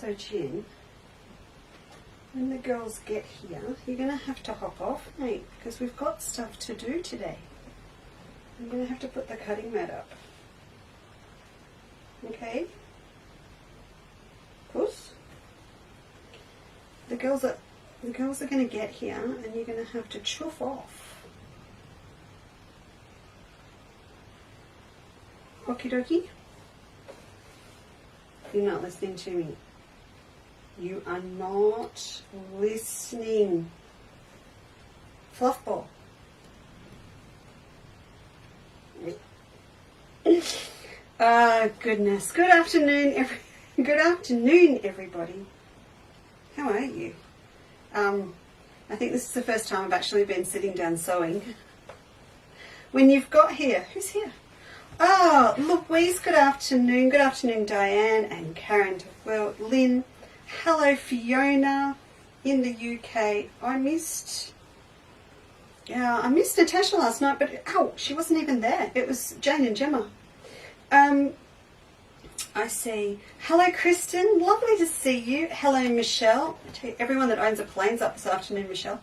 So Jen, when the girls get here, you're going to have to hop off, mate, because we've got stuff to do today. I'm going to have to put the cutting mat up. Okay? Puss? The girls are going to get here and you're going to have to chuff off. Okie dokie? You're not listening to me. You are not listening. Fluffball. Goodness. Good afternoon, everybody. How are you? I think this is the first time I've actually been sitting down sewing. When you've got here, who's here? Oh, Louise, good afternoon. Good afternoon, Diane and Karen. Well, Lynn. Hello, Fiona in the UK. I missed Natasha last night, but she wasn't even there. It was Jane and Gemma. I see. Hello, Kristen. Lovely to see you. Hello, Michelle. I tell you, everyone that owns a plane's up this afternoon, Michelle.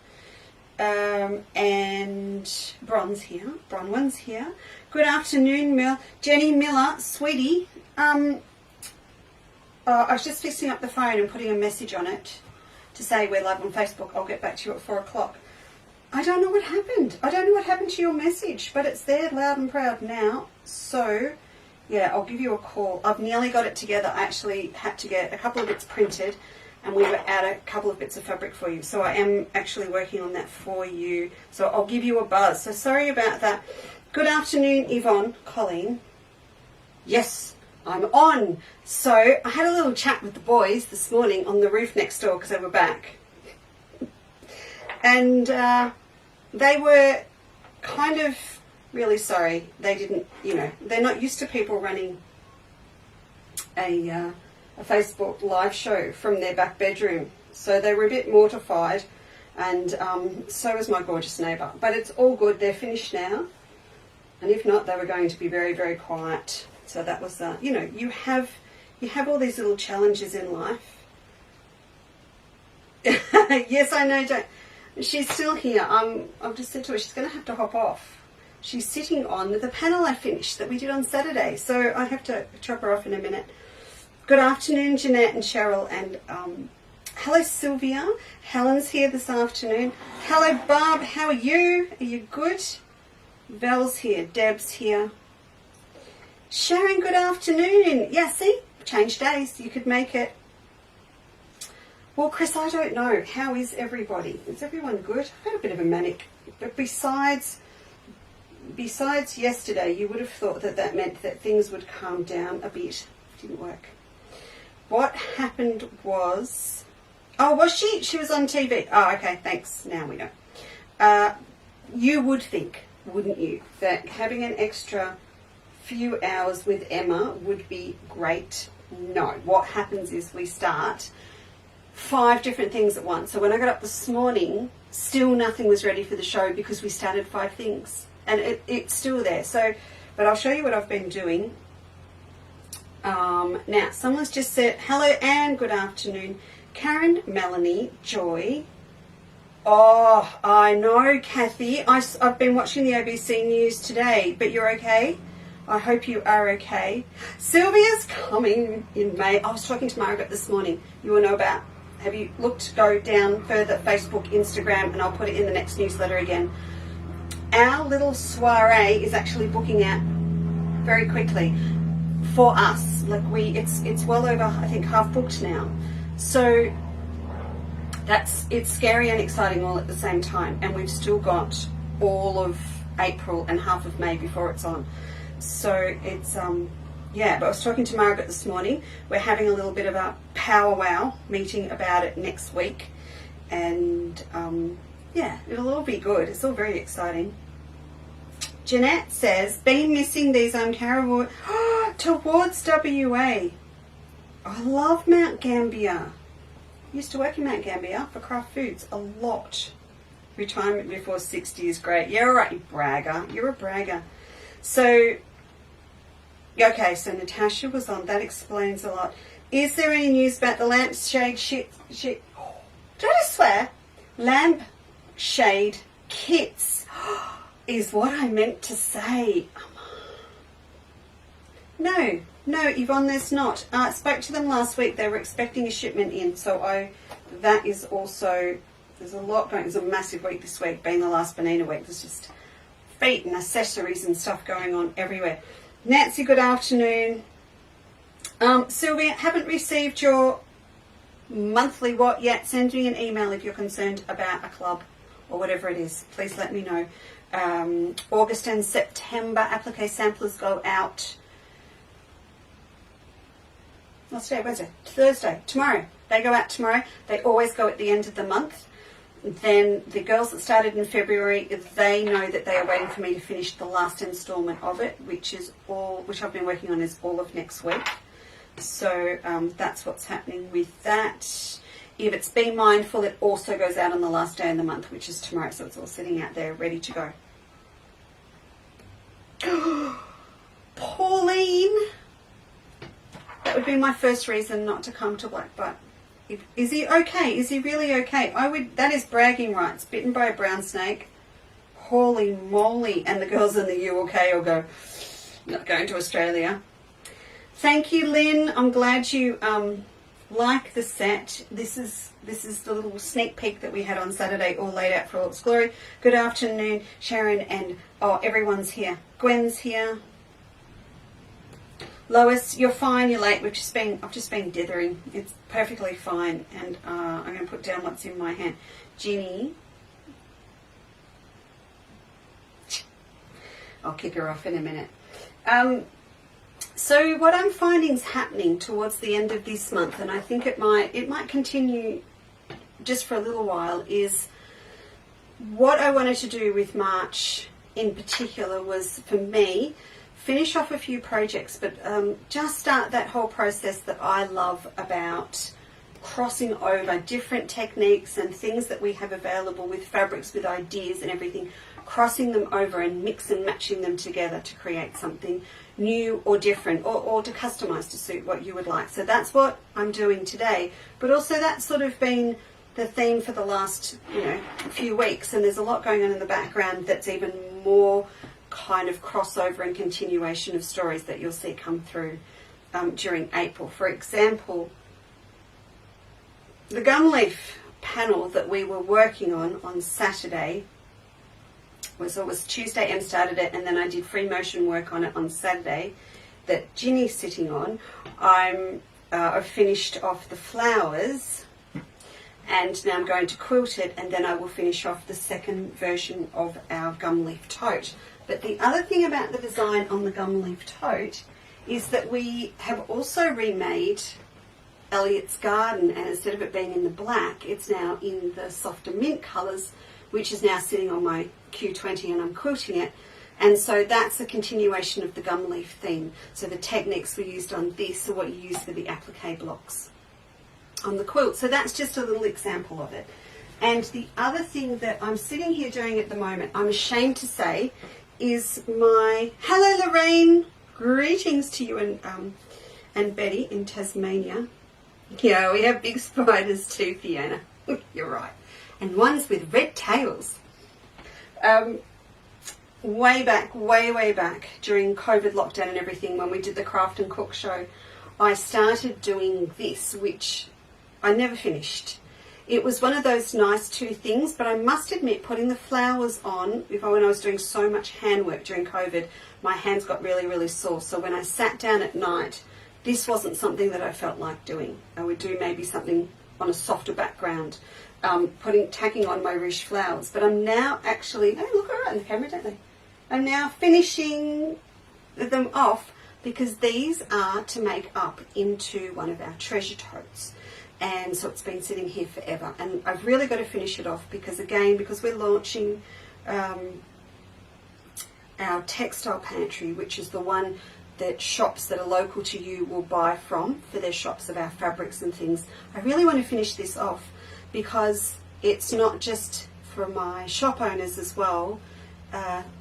And Bron's here. Bronwyn's here. Good afternoon, Jenny Miller, sweetie. I was just fixing up the phone and putting a message on it to say we're live on Facebook. I'll get back to you at 4 o'clock. I don't know what happened. I don't know what happened to your message, but it's there loud and proud now. So, yeah, I'll give you a call. I've nearly got it together. I actually had to get a couple of bits printed and we were out a couple of bits of fabric for you. So I am actually working on that for you. So I'll give you a buzz. So sorry about that. Good afternoon, Yvonne. Colleen. Yes, I'm on. So I had a little chat with the boys this morning on the roof next door because they were back. And they were kind of really sorry. They didn't, they're not used to people running a Facebook live show from their back bedroom. So they were a bit mortified, and so was my gorgeous neighbour. But it's all good. They're finished now. And if not, they were going to be very, very quiet. So that was, you have all these little challenges in life. Yes, I know, Jane. She's still here. I've just said to her she's going to have to hop off. She's sitting on the panel I finished that we did on Saturday. So I have to chop her off in a minute. Good afternoon, Jeanette and Cheryl. And hello, Sylvia. Helen's here this afternoon. Hello, Barb. How are you? Are you good? Belle's here. Deb's here. Sharon, good afternoon. Yeah, see? Change days. You could make it. Well, Chris, I don't know. How is everybody? Is everyone good? I've had a bit of a manic. But besides yesterday, you would have thought that meant that things would calm down a bit. Didn't work. What happened was... Oh, was she? She was on TV. Oh, okay, thanks. Now we know. You would think, wouldn't you, that having an extra few hours with Emma would be great? No. What happens is we start 5 different things at once. So when I got up this morning, still nothing was ready for the show because we started 5 things. And it's still there. So, but I'll show you what I've been doing. Now, someone's just said, hello, Anne, good afternoon. Karen, Melanie, Joy. Oh, I know, Kathy. I've been watching the ABC News today, but you're okay? I hope you are okay. Sylvia's coming in May. I was talking to Margaret this morning. You will know about. Have you looked? Go down further, Facebook, Instagram, and I'll put it in the next newsletter again. Our little soiree is actually booking out very quickly for us. Like it's well over, I think, half booked now. So it's scary and exciting all at the same time. And we've still got all of April and half of May before it's on. So it's, yeah, but I was talking to Margaret this morning. We're having a little bit of a powwow meeting about it next week. And, yeah, it'll all be good. It's all very exciting. Jeanette says, been missing these uncarriable towards WA. I love Mount Gambier. Used to work in Mount Gambier for Craft Foods a lot. Retirement before 60 is great. Yeah, all right, you bragger. You're a bragger. So, okay, so Natasha was on. That explains a lot. Is there any news about the lampshade shit? Did I just swear? Lampshade kits is what I meant to say. No, Yvonne, there's not. I spoke to them last week. They were expecting a shipment in, so that is also, there's a lot going. It's a massive week this week, being the last Bonina week. There's just feet and accessories and stuff going on everywhere. Nancy, good afternoon. Sylvia, haven't received your monthly what yet? Send me an email if you're concerned about a club or whatever it is. Please let me know. August and September applique samplers go out. What's today? Wednesday? Thursday. Tomorrow. They go out tomorrow. They always go at the end of the month. Then the girls that started in February, they know that they are waiting for me to finish the last instalment of it, which I've been working on is all of next week. So that's what's happening with that. If it's Be Mindful, it also goes out on the last day of the month, which is tomorrow. So it's all sitting out there ready to go. Pauline. That would be my first reason not to come to Black Butt. Is he okay? Is he really okay? That is bragging rights. Bitten by a brown snake. Holy moly. And the girls in the UK will go, not going to Australia. Thank you, Lynn. I'm glad you like the set. This is the little sneak peek that we had on Saturday, all laid out for all its glory. Good afternoon, Sharon, and everyone's here. Gwen's here. Lois, you're fine, you're late. I've just been dithering. It's perfectly fine. And I'm going to put down what's in my hand. Ginny. I'll kick her off in a minute. So what I'm finding is happening towards the end of this month, and I think it might continue just for a little while, is what I wanted to do with March in particular was, for me, finish off a few projects, but just start that whole process that I love about crossing over different techniques and things that we have available with fabrics, with ideas and everything, crossing them over and mix and matching them together to create something new or different, or to customize to suit what you would like. So that's what I'm doing today, but also that's sort of been the theme for the last few weeks, and there's a lot going on in the background that's even more kind of crossover and continuation of stories that you'll see come through during April. For example, the gum leaf panel that we were working on Saturday was Tuesday. Em started it, and then I did free motion work on it on Saturday that Ginny's sitting on. I've finished off the flowers, and now I'm going to quilt it, and then I will finish off the second version of our gum leaf tote. But the other thing about the design on the gum leaf tote is that we have also remade Elliot's Garden, and instead of it being in the black, it's now in the softer mint colours, which is now sitting on my Q20, and I'm quilting it. And so that's a continuation of the gum leaf theme. So the techniques we used on this are what you use for the applique blocks on the quilt. So that's just a little example of it. And the other thing that I'm sitting here doing at the moment, I'm ashamed to say, is my... Hello, Lorraine. Greetings to you and Betty in Tasmania. Yeah, we have big spiders too, Fiona. You're right. And ones with red tails. Way back during COVID lockdown and everything, when we did the craft and cook show, I started doing this, which I never finished. It was one of those nice two things, but I must admit, putting the flowers on, when I was doing so much handwork during COVID, my hands got really, really sore. So when I sat down at night, this wasn't something that I felt like doing. I would do maybe something on a softer background, tacking on my ruche flowers. But I'm now actually, they look all right in the camera, don't they? I'm now finishing them off because these are to make up into one of our treasure totes. And so it's been sitting here forever. And I've really got to finish it off because we're launching our Textile Pantry, which is the one that shops that are local to you will buy from for their shops of our fabrics and things. I really want to finish this off because it's not just for my shop owners as well.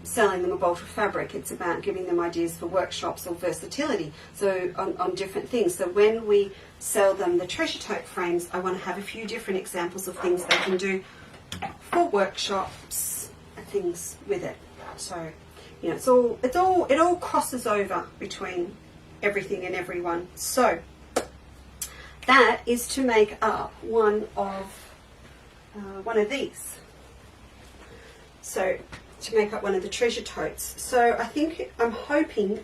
selling them a bolt of fabric. It's about giving them ideas for workshops or versatility, so on different things. So when we sell them the treasure tote frames, I want to have a few different examples of things they can do for workshops and things with it. So, you know, it all crosses over between everything and everyone. So that is to make up one of these. So to make up one of the treasure totes. So I think I'm hoping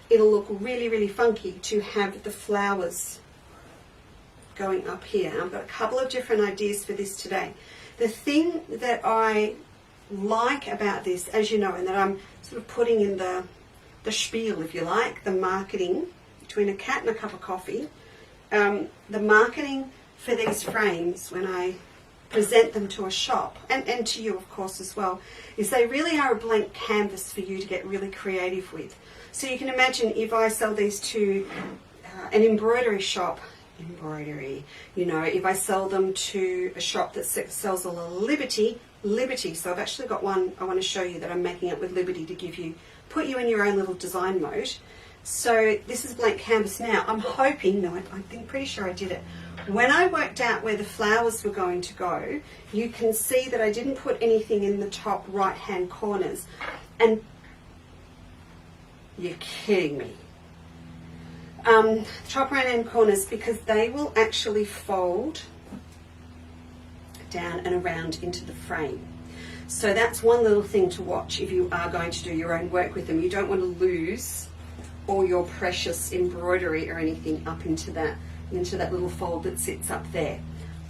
it'll look really, really funky to have the flowers going up here. I've got a couple of different ideas for this today. The thing that I like about this, as you know, and that I'm sort of putting in the spiel, if you like, the marketing between a cat and a cup of coffee, the marketing for these frames when I present them to a shop, and to you of course as well, is they really are a blank canvas for you to get really creative with. So you can imagine if I sell these to an embroidery shop, you know, if I sell them to a shop that sells a Liberty, so I've actually got one I want to show you that I'm making up with Liberty to put you in your own little design mode. So this is blank canvas now. I'm hoping, no, I'm pretty sure I did it. When I worked out where the flowers were going to go, you can see that I didn't put anything in the top right hand corners. And you're kidding me. Top right hand corners, because they will actually fold down and around into the frame. So that's one little thing to watch if you are going to do your own work with them. You don't want to lose all your precious embroidery or anything up into that little fold that sits up there.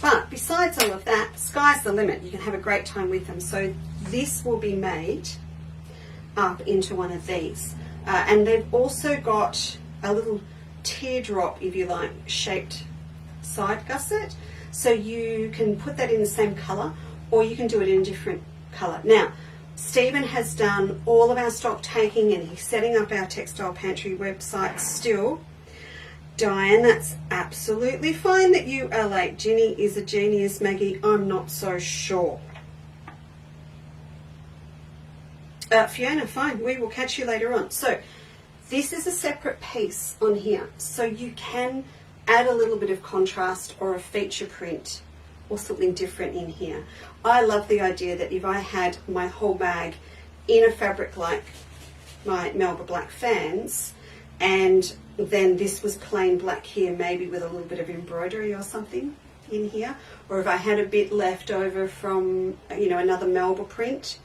But besides all of that, sky's the limit. You can have a great time with them. So this will be made up into one of these. And they've also got a little teardrop, if you like, shaped side gusset. So you can put that in the same colour, or you can do it in a different colour. Now, Stephen has done all of our stock taking and he's setting up our Textile Pantry website still. Diane, that's absolutely fine that you are late. Ginny is a genius, Maggie. I'm not so sure. Fiona, fine. We will catch you later on. So this is a separate piece on here. So you can add a little bit of contrast or a feature print or something different in here. I love the idea that if I had my whole bag in a fabric like my Melba Black fans, and then this was plain black here, maybe with a little bit of embroidery or something in here, or if I had a bit left over from, you know, another Melba print,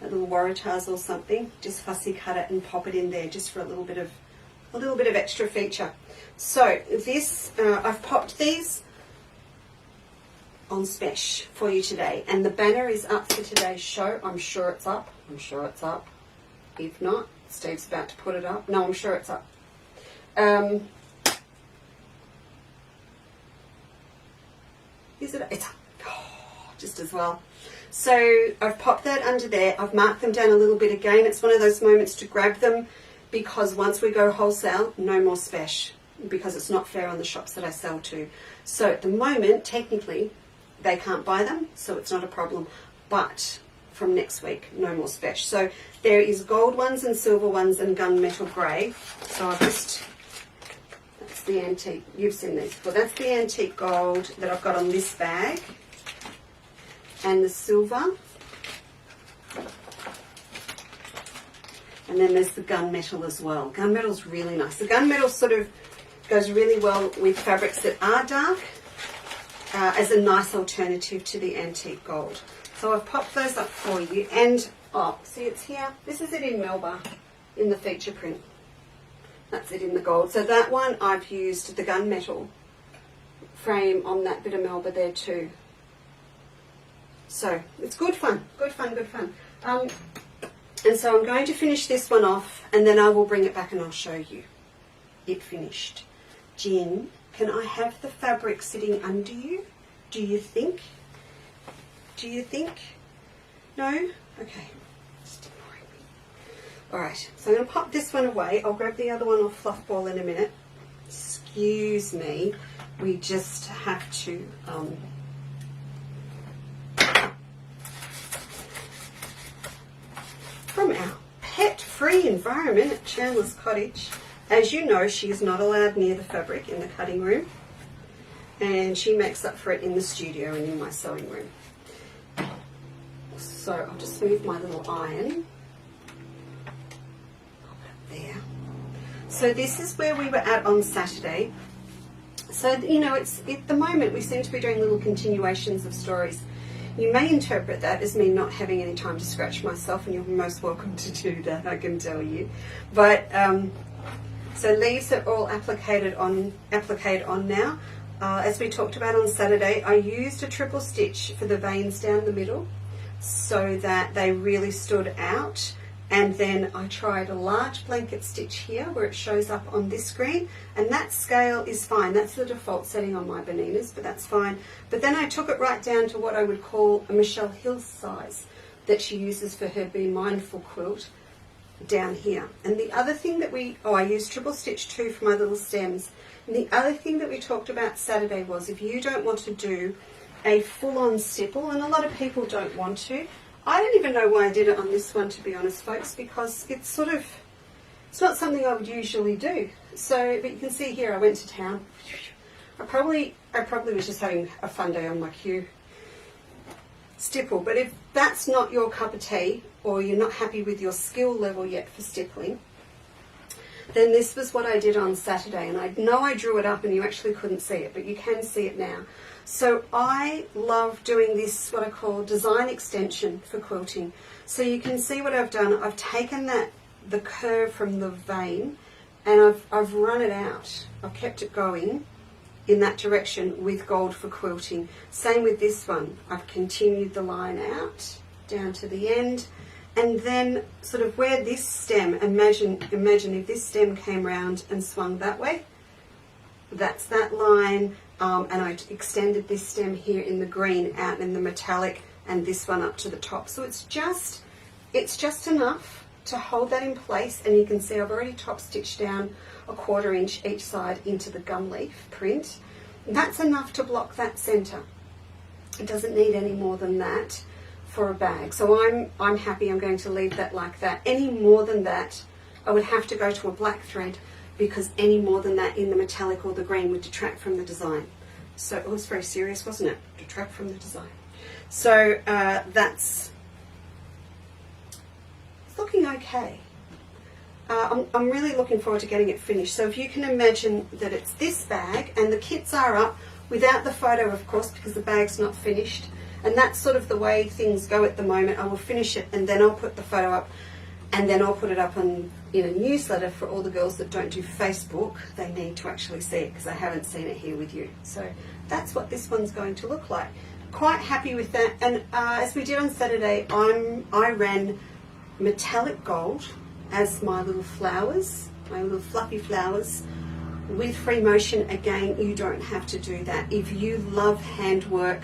a little Waratahs or something, just fussy cut it and pop it in there just for a little bit of extra feature. So this, I've popped these on special for you today, and the banner is up for today's show. I'm sure it's up. If not, Steve's about to put it up. No, I'm sure it's up. Is it? It's up. Oh, just as well. So I've popped that under there. I've marked them down a little bit again. It's one of those moments to grab them, because once we go wholesale, no more special, because it's not fair on the shops that I sell to. So at the moment, technically, they can't buy them, so it's not a problem. But from next week, no more special. So there is gold ones and silver ones and gunmetal grey. So I've just, that's the antique, you've seen these before. That's the antique gold that I've got on this bag. And the silver. And then there's the gunmetal as well. Gunmetal's really nice. The gunmetal sort of goes really well with fabrics that are dark, as a nice alternative to the antique gold. So I've popped those up for you. And, oh, see, it's here. This is it in Melba, in the feature print. That's it in the gold. So that one, I've used the gunmetal frame on that bit of Melba there too. So it's good fun, good fun, good fun. And so I'm going to finish this one off, and then I will bring it back and I'll show you it finished. Jen, can I have the fabric sitting under you? Do you think? Do you think? No? Okay. Just ignoring me. Alright, so I'm going to pop this one away. I'll grab the other one off Fluff Ball in a minute. Excuse me. We just have to... free environment at Chandler's Cottage. As you know, she is not allowed near the fabric in the cutting room, and she makes up for it in the studio and in my sewing room. So I'll just move my little iron there. So this is where we were at on Saturday. So, you know, at the moment we seem to be doing little continuations of stories. You may interpret that as me not having any time to scratch myself, and you're most welcome to do that, I can tell you. But so leaves are all appliqued on now. As we talked about on Saturday, I used a triple stitch for the veins down the middle so that they really stood out. And then I tried a large blanket stitch here where it shows up on this screen, and that scale is fine. That's the default setting on my bananas, but that's fine. But then I took it right down to what I would call a Michelle Hill size that she uses for her Be Mindful quilt down here. And the other thing that I used triple stitch too for my little stems. And the other thing that we talked about Saturday was, if you don't want to do a full-on stipple, and a lot of people don't want to, I don't even know why I did it on this one, to be honest, folks, because it's not something I would usually do. So, but you can see here I went to town. I probably was just having a fun day on my cue stipple. But if that's not your cup of tea, or you're not happy with your skill level yet for stippling, then this was what I did on Saturday. And I know I drew it up and you actually couldn't see it, but you can see it now. So I love doing this, what I call design extension for quilting. So you can see what I've done. I've taken the curve from the vein, and I've run it out. I've kept it going in that direction with gold for quilting. Same with this one. I've continued the line out down to the end, and then sort of where this stem, imagine if this stem came round and swung that way, that's that line. And I extended this stem here in the green out in the metallic, and this one up to the top. So it's just enough to hold that in place. And you can see I've already top stitched down a 1/4 inch each side into the gum leaf print. That's enough to block that center. It doesn't need any more than that for a bag. So I'm happy. I'm going to leave that like that. Any more than that, I would have to go to a black thread, because any more than that in the metallic or the green would detract from the design. So it was very serious, wasn't it? Detract from the design. So that's looking okay. I'm really looking forward to getting it finished. So if you can imagine that it's this bag, and the kits are up without the photo, of course, because the bag's not finished. And that's sort of the way things go at the moment. I will finish it, and then I'll put the photo up, and then I'll put it up in a newsletter for all the girls that don't do Facebook. They need to actually see it, because I haven't seen it here with you. So that's what this one's going to look like. Quite happy with that. And as we did on Saturday, I ran metallic gold as my little flowers, my little fluffy flowers. With free motion, again, you don't have to do that. If you love handwork,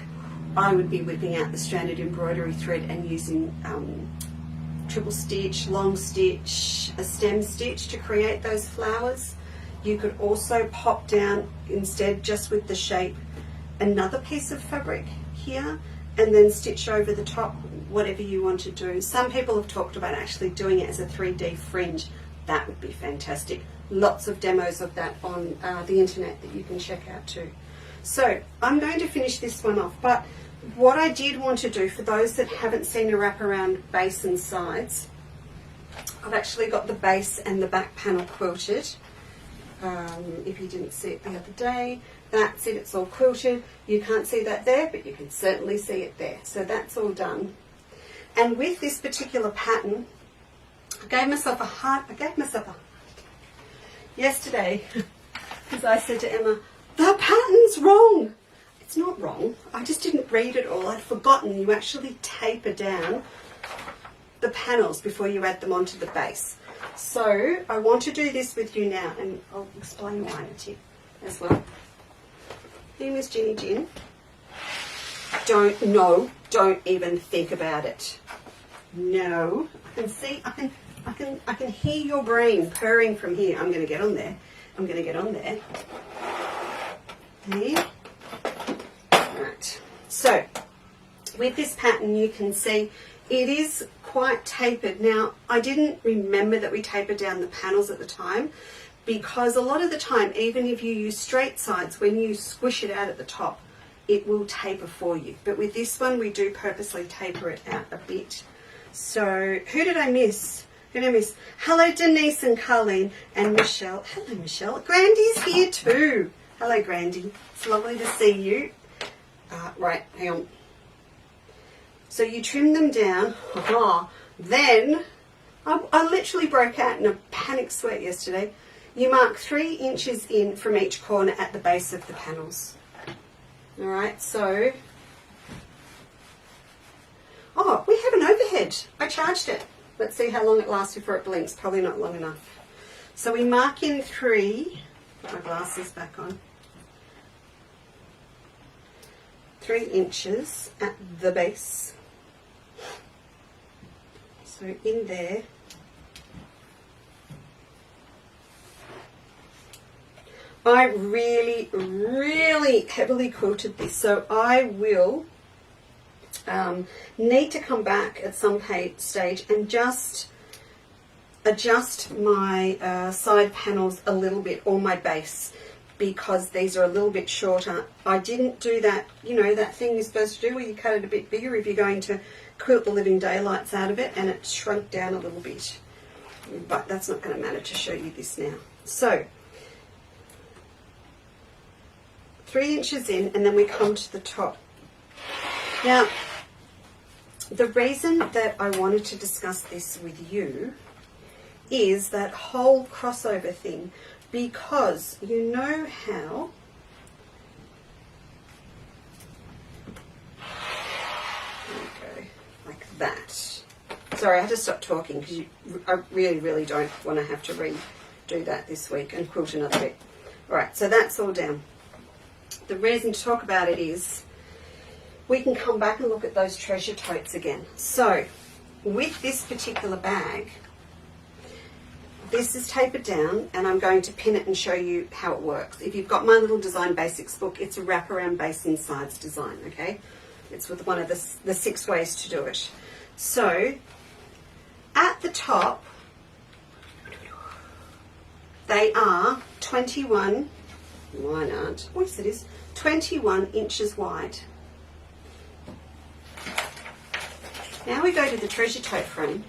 I would be whipping out the stranded embroidery thread and using triple stitch, long stitch, a stem stitch to create those flowers. You could also pop down, instead, just with the shape, another piece of fabric here, and then stitch over the top, whatever you want to do. Some people have talked about actually doing it as a 3D fringe. That would be fantastic. Lots of demos of that on the internet that you can check out too. So I'm going to finish this one off, but what I did want to do, for those that haven't seen a wraparound base and sides, I've actually got the base and the back panel quilted. If you didn't see it the other day, that's it, it's all quilted. You can't see that there, but you can certainly see it there. So that's all done. And with this particular pattern, I gave myself a heart yesterday, because I said to Emma, the pattern's wrong. It's not wrong. I just didn't read it all. I'd forgotten you actually taper down the panels before you add them onto the base. So I want to do this with you now, and I'll explain why to you as well. Here, Miss Ginny Gin. Don't even think about it. No, I can see, I can hear your brain purring from here. I'm going to get on there. I'm going to get on there. There. Right. So with this pattern, you can see it is quite tapered. Now, I didn't remember that we tapered down the panels at the time, because a lot of the time, even if you use straight sides, when you squish it out at the top, it will taper for you. But with this one, we do purposely taper it out a bit. So who did I miss? Who did I miss? Hello, Denise and Colleen and Michelle. Hello, Michelle. Grandy's here too. Hello, Grandy. It's lovely to see you. Right, hang on. So you trim them down. Then, I literally broke out in a panic sweat yesterday. You mark 3 inches in from each corner at the base of the panels. All right, so, oh, we have an overhead. I charged it. Let's see how long it lasts before it blinks. Probably not long enough. So we mark in 3, put my glasses back on, 3 inches at the base. So in there. I really, really heavily quilted this, so I will need to come back at some stage and just adjust my side panels a little bit, or my base, because these are a little bit shorter. I didn't do that, you know, that thing you're supposed to do where you cut it a bit bigger if you're going to quilt the living daylights out of it, and it shrunk down a little bit. But that's not going to matter to show you this now. So 3 inches in, and then we come to the top. Now, the reason that I wanted to discuss this with you is that whole crossover thing, because you know how that. Sorry, I had to stop talking because I really don't want to have to redo that this week and quilt another bit. Alright, so that's all down. The reason to talk about it is we can come back and look at those treasure totes again. So with this particular bag, this is tapered down, and I'm going to pin it and show you how it works. If you've got my little design basics book, it's a wraparound base and sides design, okay? It's with one of the 6 ways to do it. So at the top, they are 21, mine aren't, oh yes it is, 21 inches wide. Now we go to the treasure tote frame,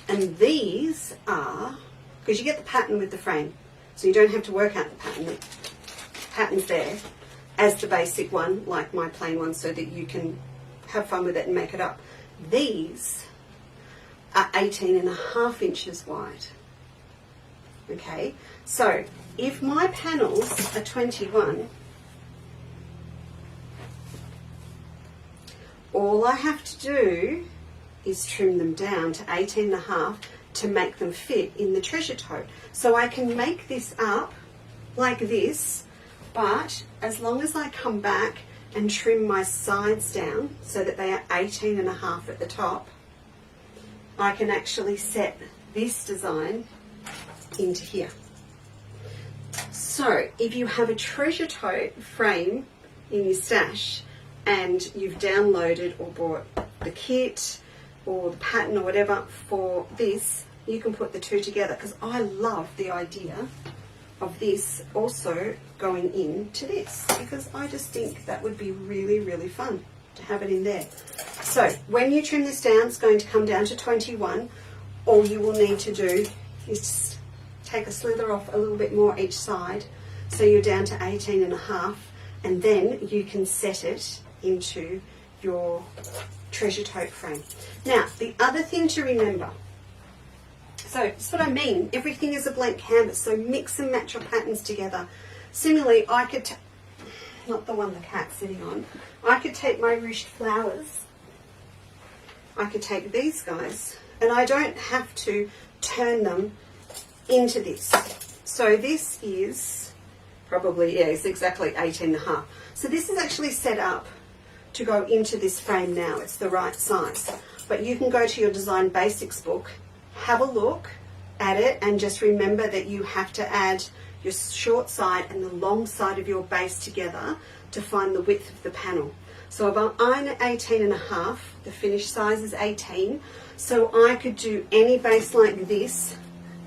and these are, because you get the pattern with the frame, so you don't have to work out the pattern. The pattern's there as the basic one, like my plain one, so that you can have fun with it and make it up. These are 18.5 inches wide. Okay, so if my panels are 21, all I have to do is trim them down to 18.5 to make them fit in the treasure tote. So I can make this up like this, but as long as I come back and trim my sides down so that they are 18.5 at the top, I can actually set this design into here. So if you have a treasure tote frame in your stash and you've downloaded or bought the kit or the pattern or whatever for this, you can put the two together, because I love the idea of this also going into this, because I just think that would be really, really fun to have it in there. So when you trim this down, it's going to come down to 21. All you will need to do is just take a slither off a little bit more each side, so you're down to 18.5, and then you can set it into your treasure tote frame. Now, the other thing to remember, so that's what I mean, everything is a blank canvas, so mix and match your patterns together. Similarly, I could, not the one the cat's sitting on, I could take my ruched flowers, I could take these guys, and I don't have to turn them into this. So this is probably, yeah, it's exactly 18.5. So this is actually set up to go into this frame now. It's the right size. But you can go to your Design Basics book, have a look at it, and just remember that you have to add your short side and the long side of your base together to find the width of the panel. So if I'm iron at 18.5, the finished size is 18. So I could do any base like this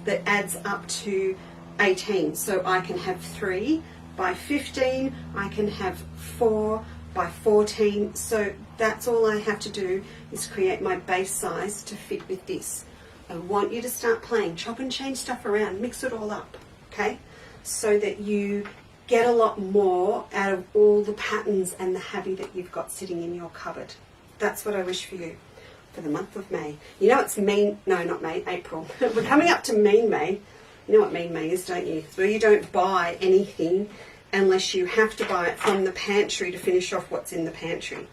that adds up to 18. So I can have 3 by 15, I can have 4 by 14. So that's all I have to do is create my base size to fit with this. I want you to start playing, chop and change stuff around, mix it all up, okay? So that you get a lot more out of all the patterns and the hobby that you've got sitting in your cupboard. That's what I wish for you for the month of May. You know it's April. We're coming up to Mean May. You know what Mean May is, don't you? It's where you don't buy anything unless you have to buy it from the pantry to finish off what's in the pantry.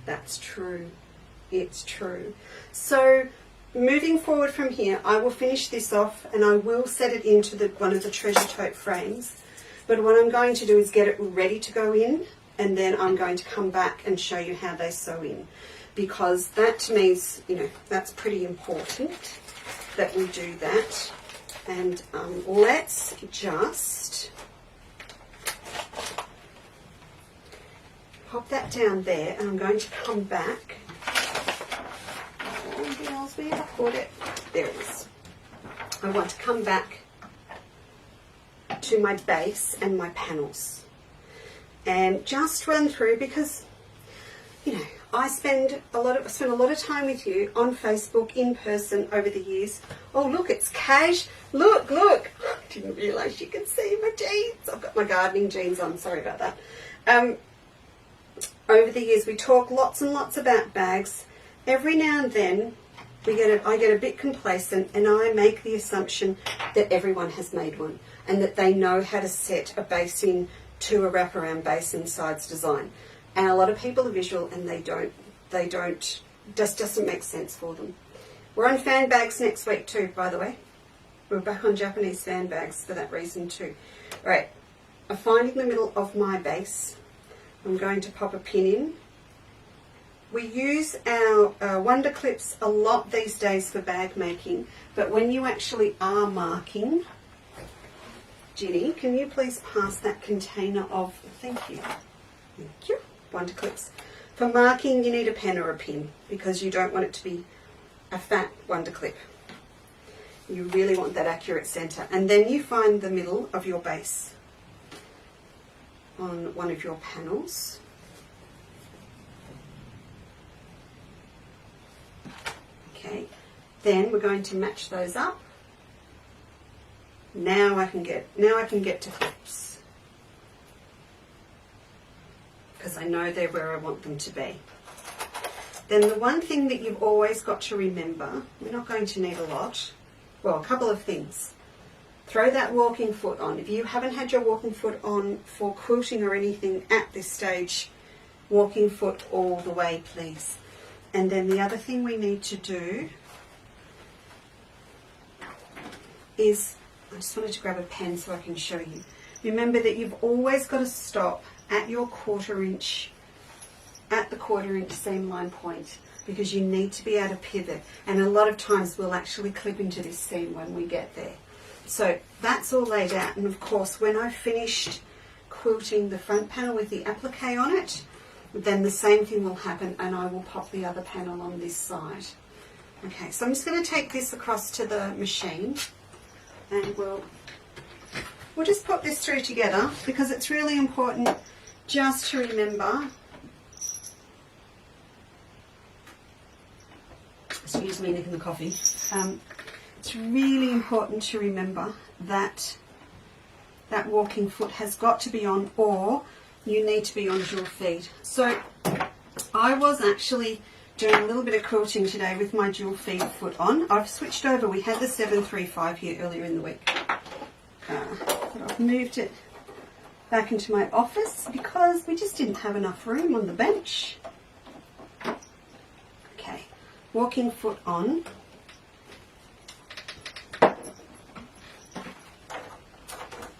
That's true. It's true. So moving forward from here, I will finish this off and I will set it into one of the treasure tote frames. But what I'm going to do is get it ready to go in, and then I'm going to come back and show you how they sew in. Because that to me is, that's pretty important that we do that. And let's just pop that down there, and I'm going to come back. Where I put it? There it is. I want to come back to my base and my panels and just run through, because I spend a lot of time with you on Facebook in person over the years. Oh look, it's Cash. Look. I didn't realise you could see my jeans. I've got my gardening jeans on. Sorry about that. Over the years we talk lots and lots about bags. Every now and then I get a bit complacent and I make the assumption that everyone has made one and that they know how to set a base in to a wraparound base and sides design. And a lot of people are visual and they don't, just doesn't make sense for them. We're on fan bags next week too, by the way. We're back on Japanese fan bags for that reason too. All right, I'm finding the middle of my base. I'm going to pop a pin in. We use our wonder clips a lot these days for bag making, but when you actually are marking, Ginny, can you please pass that container of, thank you, wonder clips. For marking you need a pen or a pin because you don't want it to be a fat wonder clip. You really want that accurate centre, and then you find the middle of your base on one of your panels. Okay, then we're going to match those up. Now I can get to clips because I know they're where I want them to be. Then the one thing that you've always got to remember, we're not going to need a lot. Well, a couple of things. Throw that walking foot on. If you haven't had your walking foot on for quilting or anything at this stage, walking foot all the way, please. And then the other thing we need to do is, I just wanted to grab a pen so I can show you. Remember that you've always got to stop at your at the quarter inch seam line point, because you need to be able to pivot. And a lot of times we'll actually clip into this seam when we get there. So that's all laid out. And of course, when I've finished quilting the front panel with the applique on it, then the same thing will happen and I will pop the other panel on this side. Okay, so I'm just going to take this across to the machine and we'll just put this through together, because it's really important just to remember, excuse me nicking the coffee, it's really important to remember that that walking foot has got to be on, or you need to be on dual feed. So I was actually doing a little bit of quilting today with my dual feed foot on. I've switched over. We had the 735 here earlier in the week. But I've moved it back into my office because we just didn't have enough room on the bench. Okay, walking foot on.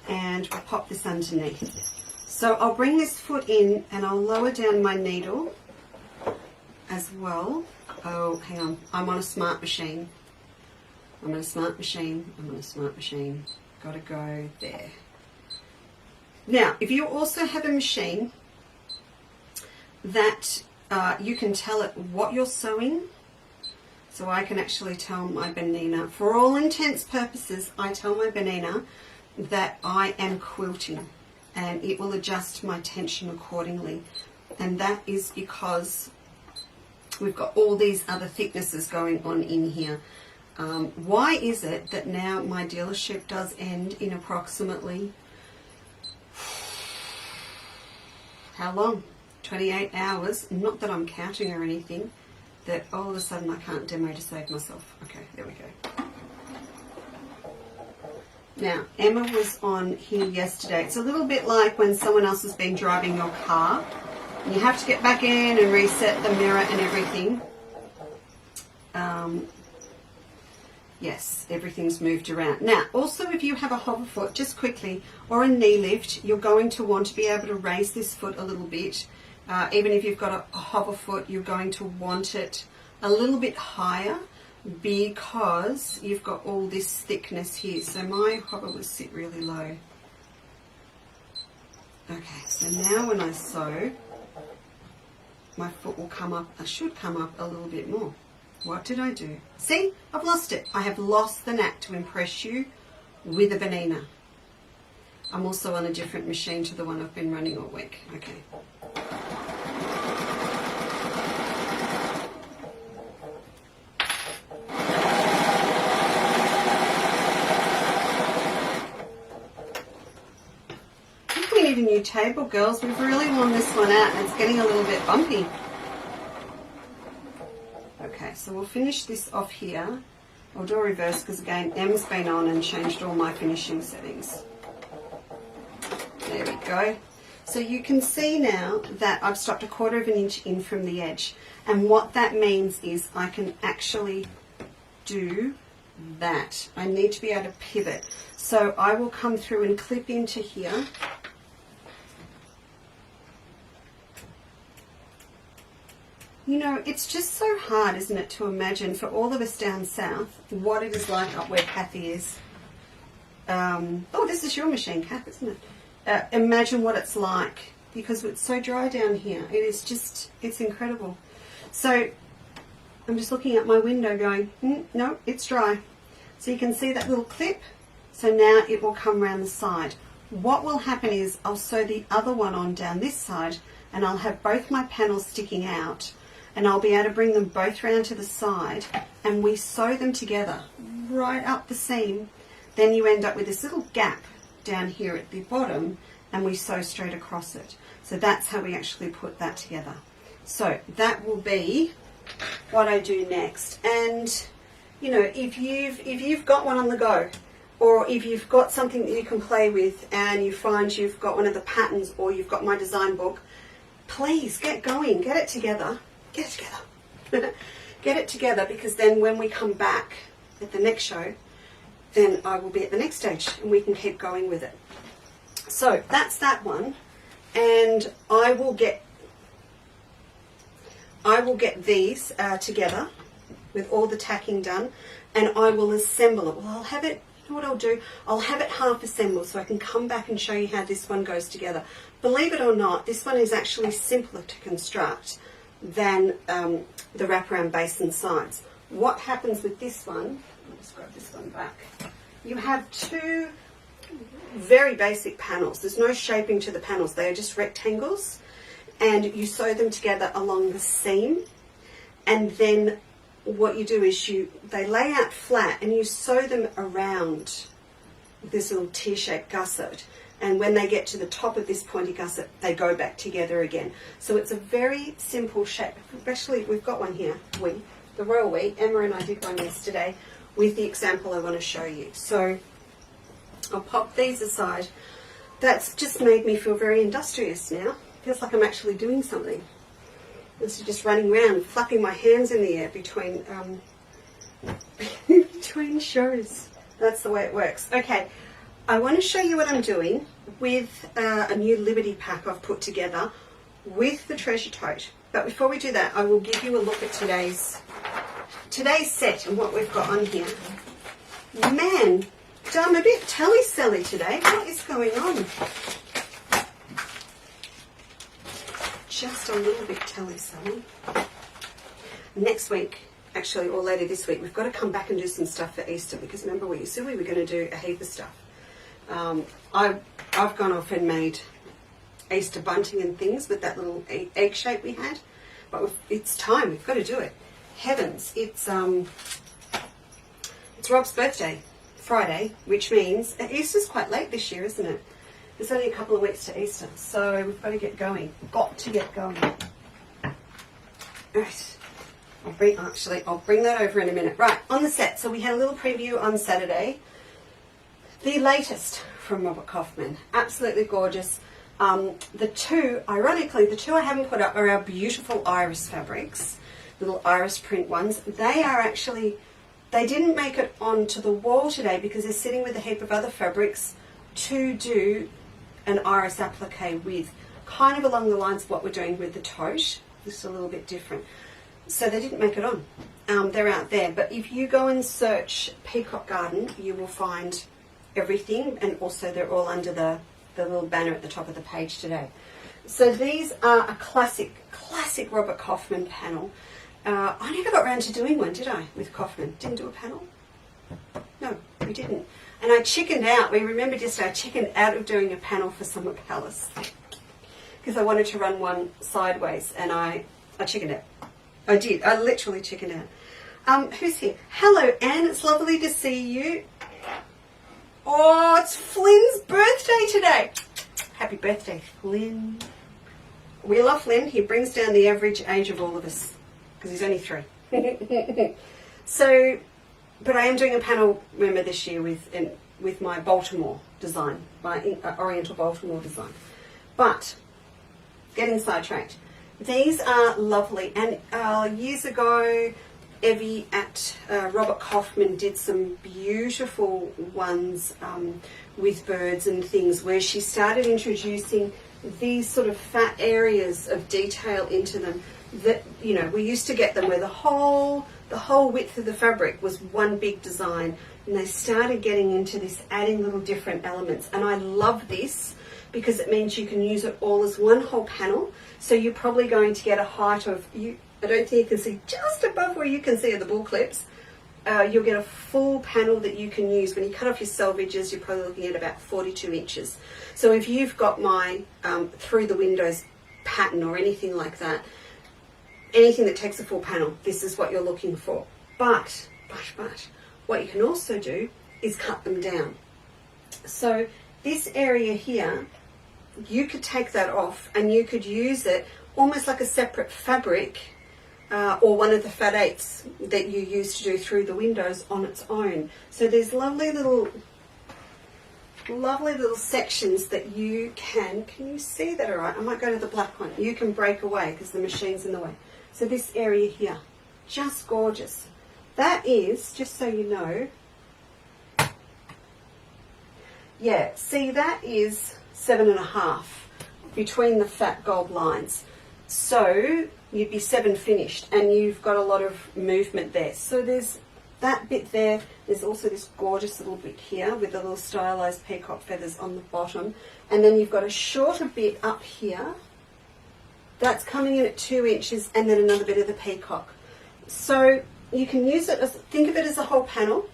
And we'll pop this underneath. So I'll bring this foot in and I'll lower down my needle as well. Oh, hang on. I'm on a smart machine. I'm on a smart machine. I'm on a smart machine. Gotta go there. Now, if you also have a machine that you can tell it what you're sewing. So I can actually tell my Benina, for all intents purposes, I tell my Benina that I am quilting, and it will adjust my tension accordingly. And that is because we've got all these other thicknesses going on in here. Why is it that now my dealership does end in approximately, how long? 28 hours. Not that I'm counting or anything, that all of a sudden I can't demo to save myself. Okay, there we go. Now, Emma was on here yesterday. It's a little bit like when someone else has been driving your car. And you have to get back in and reset the mirror and everything. Yes, everything's moved around. Now, also if you have a hover foot, just quickly, or a knee lift, you're going to want to be able to raise this foot a little bit. Even if you've got a hover foot, you're going to want it a little bit higher because you've got all this thickness here. So my hover will sit really low. Okay, so now when I sew, my foot will come up, I should come up a little bit more. What did I do? See, I've lost it. I have lost the knack to impress you with a Benina. I'm also on a different machine to the one I've been running all week. Okay. I think we need a new table, girls. We've really worn this one out and it's getting a little bit bumpy. Okay, so we'll finish this off here. I'll do a reverse because again, Em's been on and changed all my finishing settings. There we go. So you can see now that I've stopped 1/4 of an inch in from the edge. And what that means is I can actually do that. I need to be able to pivot. So I will come through and clip into here. You know, it's just so hard, isn't it, to imagine for all of us down south what it is like up where Kathy is. Oh, this is your machine, Kath, isn't it? Imagine what it's like because it's so dry down here. It is just, it's incredible. So I'm just looking at my window going, no, it's dry. So you can see that little clip. So now it will come around the side. What will happen is I'll sew the other one on down this side and I'll have both my panels sticking out. And I'll be able to bring them both round to the side and we sew them together right up the seam. Then you end up with this little gap down here at the bottom and we sew straight across it. So that's how we actually put that together. So that will be what I do next. And you know, if you've got one on the go, or if you've got something that you can play with and you find you've got one of the patterns or you've got my design book, please get going, get it together. Get it together. Get it together because then when we come back at the next show, then I will be at the next stage and we can keep going with it. So that's that one, and I will get these together with all the tacking done, and I will assemble it. Well, I'll have it, you know what I'll do? I'll have it half assembled so I can come back and show you how this one goes together. Believe it or not, this one is actually simpler to construct than the wraparound base and sides. What happens with this one, I'll just grab this one back, you have two very basic panels. There's no shaping to the panels, they are just rectangles, and you sew them together along the seam, and then what you do is they lay out flat and you sew them around this little T-shaped gusset. And when they get to the top of this pointy gusset, they go back together again. So it's a very simple shape. Especially, we've got one here, the royal we. Emma and I did one yesterday with the example I want to show you. So I'll pop these aside. That's just made me feel very industrious now. Feels like I'm actually doing something. This is just running around, flapping my hands in the air between between shows. That's the way it works. Okay. I want to show you what I'm doing with a new Liberty pack I've put together with the treasure tote. But before we do that, I will give you a look at today's set and what we've got on here. Man, I'm a bit telly-selly today. What is going on? just a little bit telly-selling. Next week, actually, or later this week, we've got to come back and do some stuff for Easter, because remember we said we were going to do a heap of stuff. I've gone off and made Easter bunting and things with that little egg shape we had, but it's time, we've got to do it. Heavens, it's Rob's birthday, Friday, which means Easter's quite late this year, isn't it? There's only a couple of weeks to Easter, so we've got to get going. Got to get going. Right. I'll bring that over in a minute. Right, on the set. So we had a little preview on Saturday. The latest from Robert Kaufman. Absolutely gorgeous. Ironically, the two I haven't put up are our beautiful iris fabrics. Little iris print ones. They are actually, they didn't make it onto the wall today because they're sitting with a heap of other fabrics to do an iris applique with, kind of along the lines of what we're doing with the Tote, just a little bit different. So they didn't make it on. They're out there. But if you go and search Peacock Garden, you will find everything, and also they're all under the little banner at the top of the page today. So these are a classic Robert Kaufman panel. I never got around to doing one, did I, with Kaufman? Didn't do a panel? No, we didn't. And I chickened out. We remembered yesterday I chickened out of doing a panel for Summer Palace because I wanted to run one sideways, and I chickened out. I did. I literally chickened out. Who's here? Hello, Anne. It's lovely to see you. Oh, it's Flynn's birthday today. Happy birthday, Flynn. We love Flynn. He brings down the average age of all of us because he's only 3. So, but I am doing a panel, remember, this year with my Baltimore design, my Oriental Baltimore design. But, getting sidetracked. These are lovely. And years ago, Evie at Robert Kaufman did some beautiful ones with birds and things, where she started introducing these sort of fat areas of detail into them that, you know, we used to get them where the whole width of the fabric was one big design, and they started getting into this, adding little different elements. And I love this because it means you can use it all as one whole panel. So you're probably going to get a height of, I don't think you can see, just above where you can see the bull clips. You'll get a full panel that you can use. When you cut off your selvages, you're probably looking at about 42 inches. So if you've got my through the windows pattern or anything like that, anything that takes a full panel, this is what you're looking for. But what you can also do is cut them down. So this area here, you could take that off and you could use it almost like a separate fabric, or one of the fat eighths that you use to do through the windows on its own. So there's lovely little sections that you can you see that all right? I might go to the black one. You can break away because the machine's in the way. So this area here, just gorgeous. That is, just so you know, yeah, see, that is 7.5 between the fat gold lines. So you'd be 7 finished, and you've got a lot of movement there. So there's that bit there. There's also this gorgeous little bit here with the little stylized peacock feathers on the bottom. And then you've got a shorter bit up here. That's coming in at 2 inches, and then another bit of the peacock. So you can use it as, think of it as a whole panel,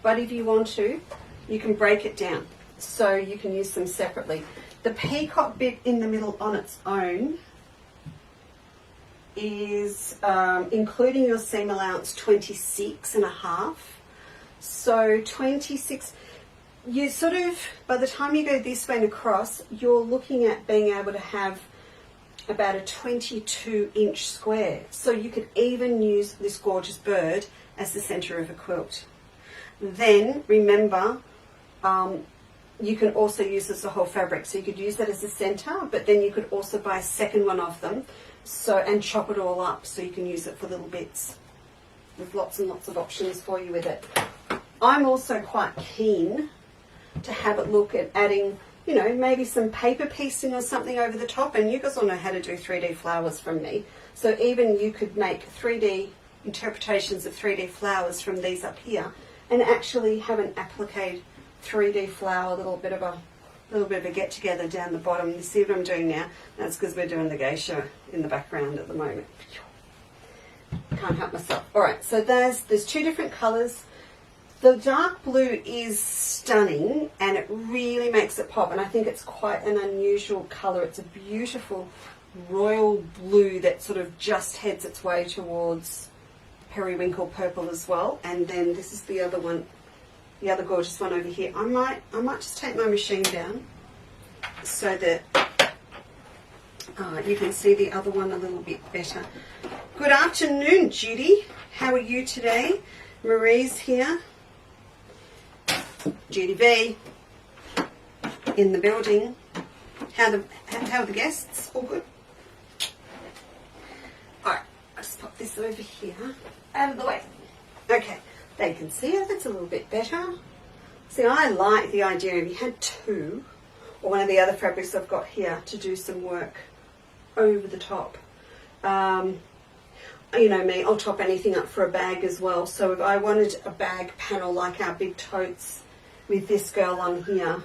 but if you want to, you can break it down. So you can use them separately. The peacock bit in the middle on its own is, including your seam allowance, 26.5. So 26, you sort of, by the time you go this way and across, you're looking at being able to have about a 22-inch square. So you could even use this gorgeous bird as the center of a quilt. Then remember, you can also use this as a whole fabric. So you could use that as the center, but then you could also buy a second one of them, and chop it all up so you can use it for little bits. There's lots and lots of options for you with it. I'm also quite keen to have it look at adding, you know, maybe some paper piecing or something over the top. And you guys all know how to do 3D flowers from me. So even you could make 3D interpretations of 3D flowers from these up here, and actually have an applique 3D flower, a little bit of a A little bit of a get together down the bottom. You see what I'm doing now? That's because we're doing the geisha in the background at the moment. Can't help myself. Alright, so there's two different colours. The dark blue is stunning and it really makes it pop, and I think it's quite an unusual colour. It's a beautiful royal blue that sort of just heads its way towards periwinkle purple as well. And then this is the other one, the other gorgeous one over here. I might just take my machine down so that you can see the other one a little bit better. Good afternoon, Judy. How are you today? Marie's here. Judy B in the building. How are the guests? All good? Alright, I'll just pop this over here. Out of the way. Okay, they can see it. That's a little bit better. See, I like the idea if you had two, or one of the other fabrics I've got here, to do some work over the top. You know me, I'll top anything up for a bag as well. So if I wanted a bag panel like our big totes with this girl on here,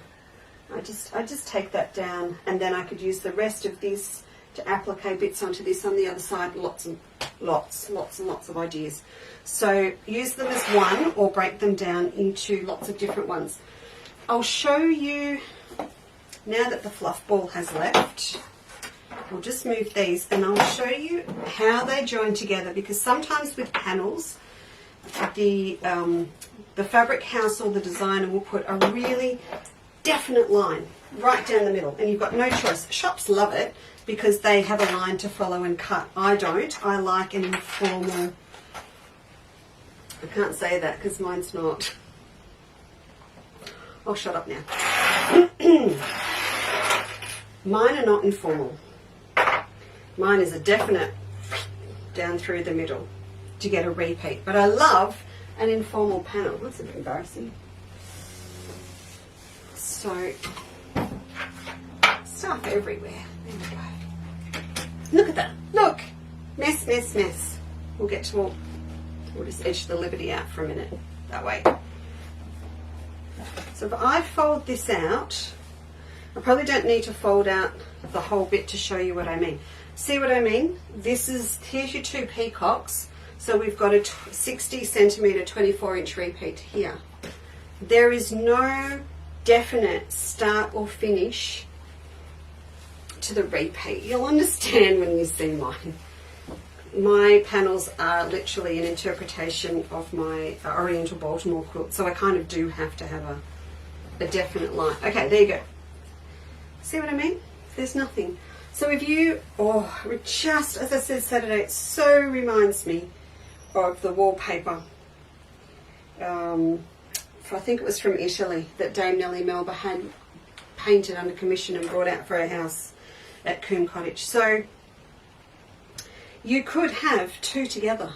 I just take that down, and then I could use the rest of this to applique bits onto this on the other side. Lots and lots of ideas. So use them as one or break them down into lots of different ones. I'll show you, now that the fluff ball has left, we'll just move these and I'll show you how they join together, because sometimes with panels, the fabric house or the designer will put a really definite line right down the middle, and you've got no choice. Shops love it because they have a line to follow and cut. I don't. I like an informal, I can't say that because mine's not. I'll shut up now. Mine are not informal. Mine is a definite down through the middle to get a repeat. But I love an informal panel. That's a bit embarrassing. So, stuff everywhere. There we go. Look at that. Look. Mess, mess, mess. We'll get to all. We'll just edge the liberty out for a minute. That way. So if I fold this out, I probably don't need to fold out the whole bit to show you what I mean. See what I mean? Here's your two peacocks. So we've got a 60 centimetre 24-inch repeat here. There is no definite start or finish to the repeat. You'll understand when you see mine. My panels are literally an interpretation of my Oriental Baltimore quilt, so I kind of do have to have a definite line. Okay, there you go. See what I mean? There's nothing. So if you, just as I said Saturday, it so reminds me of the wallpaper. I think it was from Italy that Dame Nellie Melba had painted under commission and brought out for her house at Cottage. So you could have two together.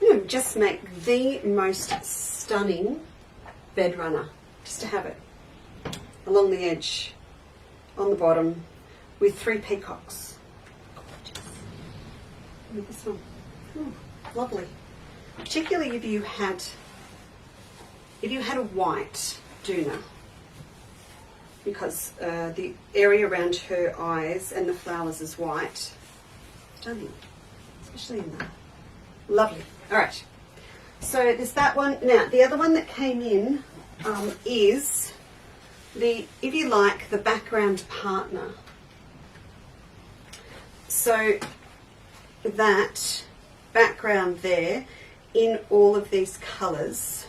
You know, just make the most stunning bed runner, just to have it along the edge, on the bottom, with three peacocks. Gorgeous. Look at this one. Ooh, lovely. Particularly if you had a white doona, because the area around her eyes and the flowers is white. Stunning, especially in that. Lovely. All right. So there's that one. Now the other one that came in is the, if you like, the background partner. So that background there in all of these colours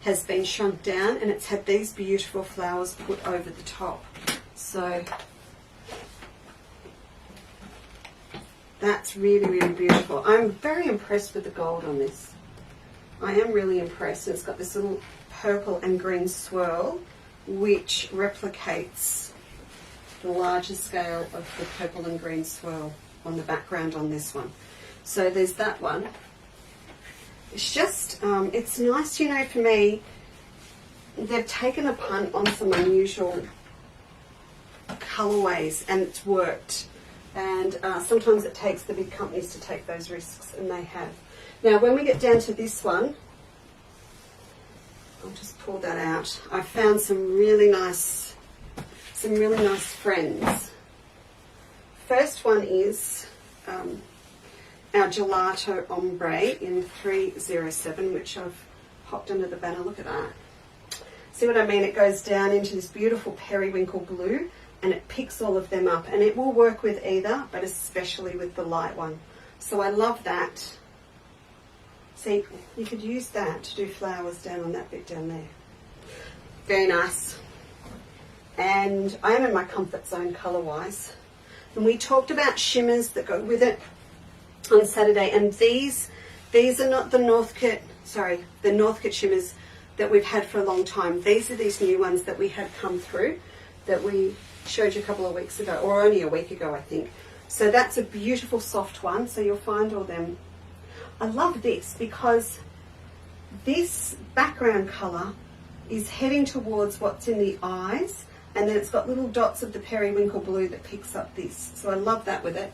has been shrunk down, and it's had these beautiful flowers put over the top. So that's really, really beautiful. I'm very impressed with the gold on this. I am really impressed. It's got this little purple and green swirl which replicates the larger scale of the purple and green swirl on the background on this one. So there's that one. It's just, it's nice, you know, for me, they've taken a punt on some unusual colourways and it's worked. And sometimes it takes the big companies to take those risks, and they have. Now when we get down to this one, I'll just pull that out. I found some really nice some really nice friends. First one is our Gelato Ombre in 307, which I've popped under the banner. Look at that. See what I mean? It goes down into this beautiful periwinkle blue and it picks all of them up, and it will work with either, but especially with the light one. So I love that. See, you could use that to do flowers down on that bit down there. Very nice. And I am in my comfort zone colour-wise. And we talked about shimmers that go with it on Saturday, and these are not the Northcote shimmers that we've had for a long time. These are these new ones that we had come through that we showed you a couple of weeks ago, or only a week ago, I think. So that's a beautiful soft one, so you'll find all them. I love this because this background colour is heading towards what's in the eyes, and then it's got little dots of the periwinkle blue that picks up this. So I love that with it.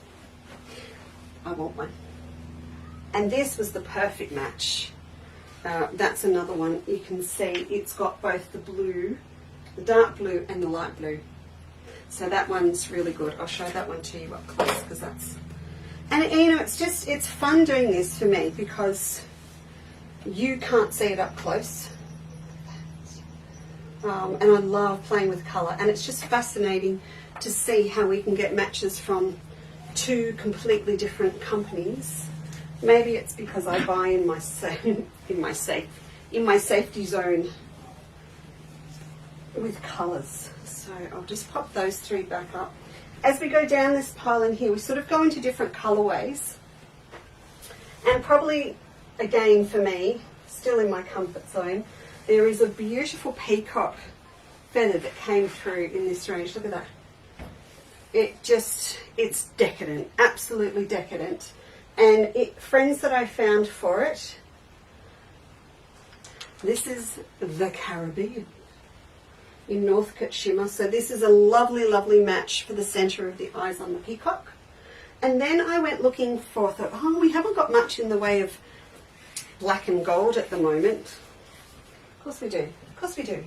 I want one. And this was the perfect match. That's another one. You can see it's got both the blue, the dark blue and the light blue. So that one's really good. I'll show that one to you up close because that's... And you know, it's fun doing this for me because you can't see it up close. And I love playing with colour, and it's just fascinating to see how we can get matches from two completely different companies. Maybe it's because I buy in my safety zone with colours. So I'll just pop those three back up. As we go down this pile in here, we sort of go into different colourways. And probably, again for me, still in my comfort zone, there is a beautiful peacock feather that came through in this range. Look at that. It's decadent, absolutely decadent. And friends that I found for it, this is the Caribbean in Northcote Shimmer. So this is a lovely, lovely match for the centre of the eyes on the peacock. And then I went looking for, I thought, oh, we haven't got much in the way of black and gold at the moment. Of course we do. Of course we do.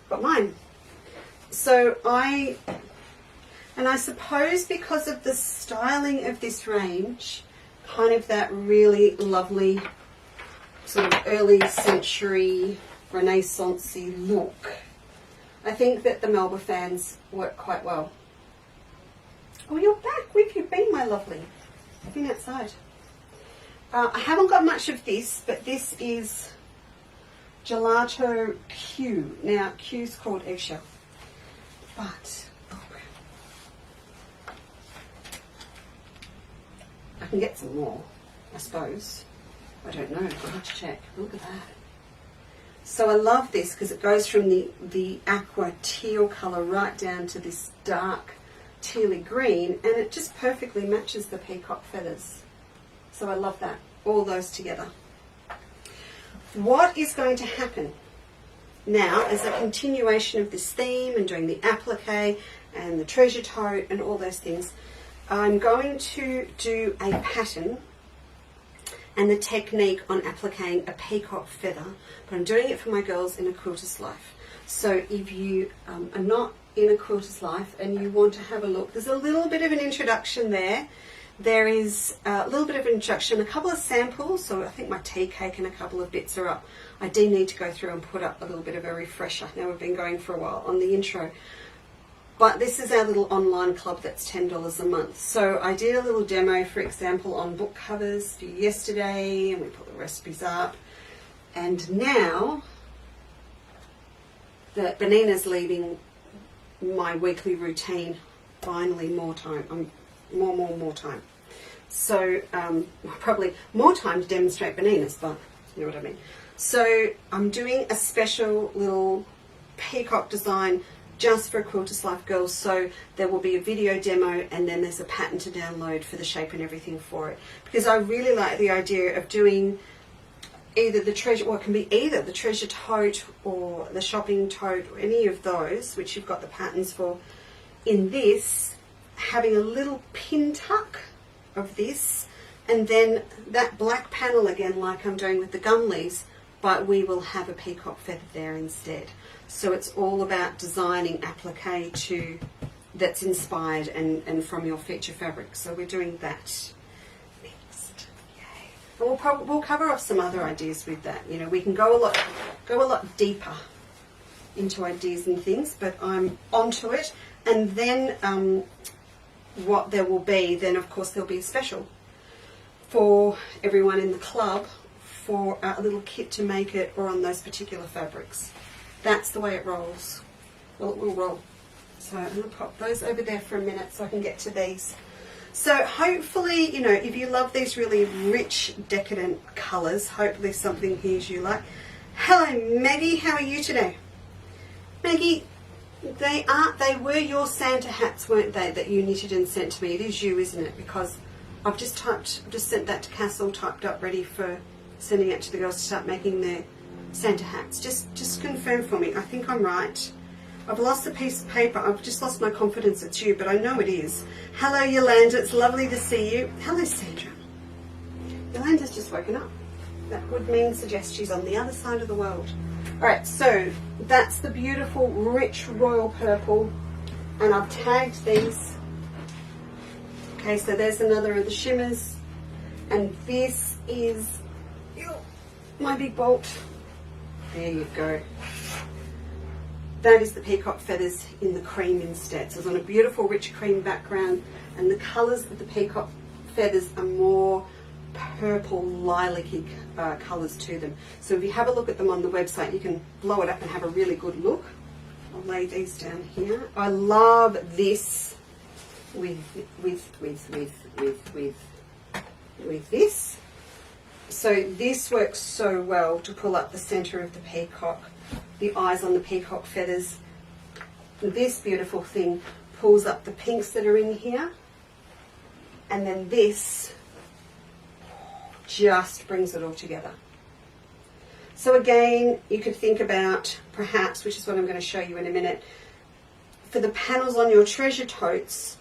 Got mine. So I suppose because of the styling of this range, kind of that really lovely sort of early century Renaissance-y look, I think that the Melba fans work quite well. Oh, you're back. Where have you been, my lovely? I've been outside. I haven't got much of this, but this is Gelato Q. Now, Q's called eggshell. But I can get some more, I suppose. I don't know. I'll have to check. Look at that. So I love this because it goes from the aqua teal colour right down to this dark tealy green, and it just perfectly matches the peacock feathers. So I love that. All those together. What is going to happen now as a continuation of this theme and doing the applique and the treasure tote and all those things, I'm going to do a pattern and the technique on appliquing a peacock feather, but I'm doing it for my girls in a quilter's life. So if you are not in a quilter's life and you want to have a look, there's a little bit of an introduction there. There is a little bit of an introduction, a couple of samples, so I think my tea cake and a couple of bits are up. I do need to go through and put up a little bit of a refresher. Now we've been going for a while on the intro. But this is our little online club that's $10 a month. So I did a little demo, for example, on book covers for yesterday, and we put the recipes up. And now that Benina's leaving my weekly routine, finally more time. More time. So probably more time to demonstrate Benina's, but you know what I mean. So I'm doing a special little peacock design just for Quilter's Life girls. So there will be a video demo, and then there's a pattern to download for the shape and everything for it. Because I really like the idea of doing either the treasure, or it can be either the treasure tote or the shopping tote, or any of those, which you've got the patterns for. In this, having a little pin tuck of this, and then that black panel again, like I'm doing with the gum leaves, but we will have a peacock feather there instead. So it's all about designing applique that's inspired and from your feature fabric. So we're doing that next. Yay. And we'll cover off some other ideas with that. You know, we can go a lot deeper into ideas and things, but I'm onto it. And then what there will be, then of course there'll be a special for everyone in the club for a little kit to make it or on those particular fabrics. That's the way it rolls. Well, it will roll. So I'm going to pop those over there for a minute so I can get to these. So hopefully, you know, if you love these really rich, decadent colours, hopefully something here you like. Hello, Maggie. How are you today? Maggie, they were your Santa hats, weren't they, that you knitted and sent to me? It is you, isn't it? Because I've just sent that to Castle, typed up, ready for sending it to the girls to start making their Santa hats. Just confirm for me. I think I'm right. I've lost a piece of paper. I've just lost my confidence it's you, but I know it is. Hello, Yolanda. It's lovely to see you. Hello, Sandra. Yolanda's just woken up. That would mean suggest she's on the other side of the world. Alright, so that's the beautiful, rich royal purple, and I've tagged these. Okay, so there's another of the shimmers, and this is my big bolt. There you go. That is the peacock feathers in the cream instead. So it's on a beautiful rich cream background, and the colours of the peacock feathers are more purple lilac-y colours to them. So if you have a look at them on the website, you can blow it up and have a really good look. I'll lay these down here. I love this with this. So this works so well to pull up the centre of the peacock, the eyes on the peacock feathers. This beautiful thing pulls up the pinks that are in here, and then this just brings it all together. So again, you could think about perhaps, which is what I'm going to show you in a minute, for the panels on your treasure totes,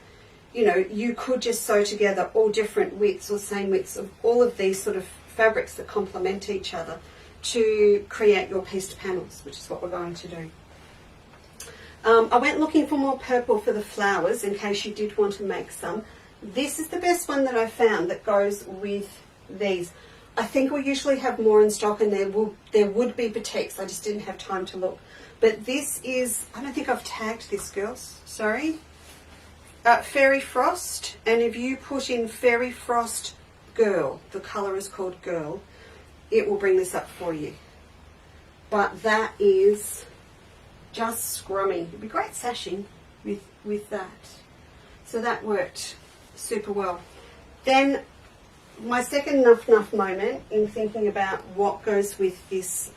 you know, you could just sew together all different widths or same widths of all of these sort of fabrics that complement each other to create your pieced panels, which is what we're going to do. I went looking for more purple for the flowers in case you did want to make some. This is the best one that I found that goes with these. I think we usually have more in stock, and there would be batiks. I just didn't have time to look. But this is, I don't think I've tagged this, girls. Sorry. Fairy Frost. And if you put in Fairy Frost Girl, the colour is called Girl, it will bring this up for you. But that is just scrummy. It'd be great sashing with that. So that worked super well. Then my second nuff moment in thinking about what goes with this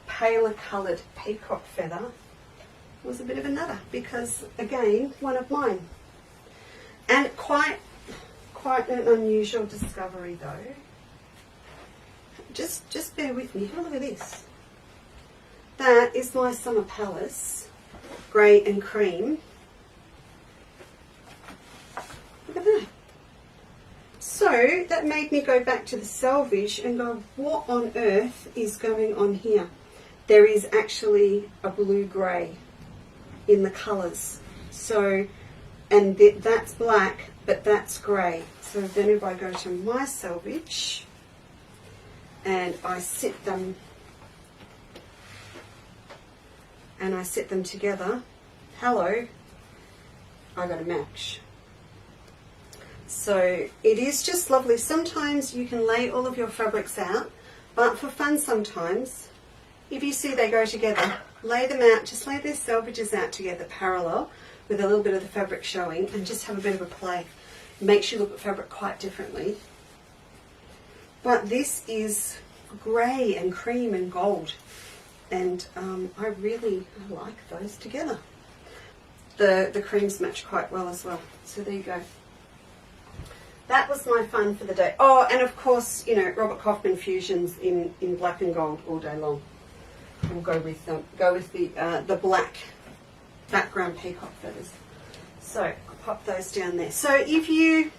paler coloured peacock feather was a bit of a nutter, because again, one of mine, and quite an unusual discovery though. Just bear with me. Have a look at this. That is my Summer Palace grey and cream. Look at that. So that made me go back to the selvage and go, what on earth is going on here? There is actually a blue-grey in the colours. So, and that's black, but that's grey. So then if I go to my selvage and I sit them together, hello, I got a match. So it is just lovely. Sometimes you can lay all of your fabrics out, but for fun sometimes, if you see they go together, lay them out, just lay their selvages out together parallel with a little bit of the fabric showing, and just have a bit of a play. It makes you look at fabric quite differently. But this is grey and cream and gold, and I really like those together. The creams match quite well as well. So there you go. That was my fun for the day. Oh, and of course, you know, Robert Kaufman fusions in black and gold all day long. We'll go with the black background peacock feathers. So I'll pop those down there. So if you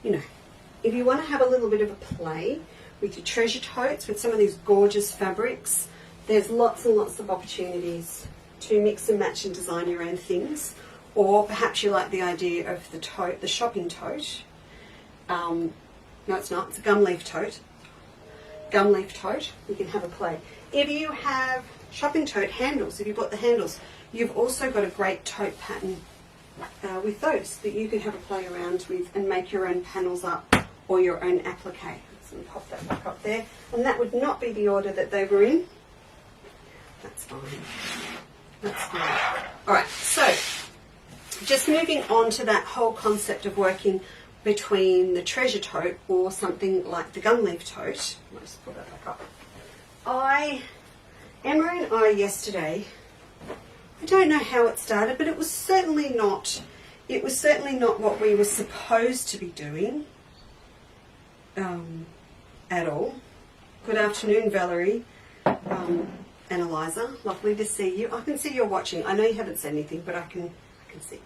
want to have a little bit of a play with your treasure totes, with some of these gorgeous fabrics. There's lots and lots of opportunities to mix and match and design your own things. Or perhaps you like the idea of the tote, the shopping tote. No, it's not. It's a gum leaf tote. Gum leaf tote. You can have a play. If you have shopping tote handles, if you bought the handles, you've also got a great tote pattern with those that you can have a play around with and make your own panels up or your own applique. So I'll pop that back up there. And that would not be the order that they were in. That's fine. That's fine. All right, so just moving on to that whole concept of working between the treasure tote or something like the gum leaf tote. I'll just put that back up. Emma and I yesterday, I don't know how it started, but it was certainly not what we were supposed to be doing at all. Good afternoon, Valerie and Eliza. Lovely to see you. I can see you're watching. I know you haven't said anything, but I can see.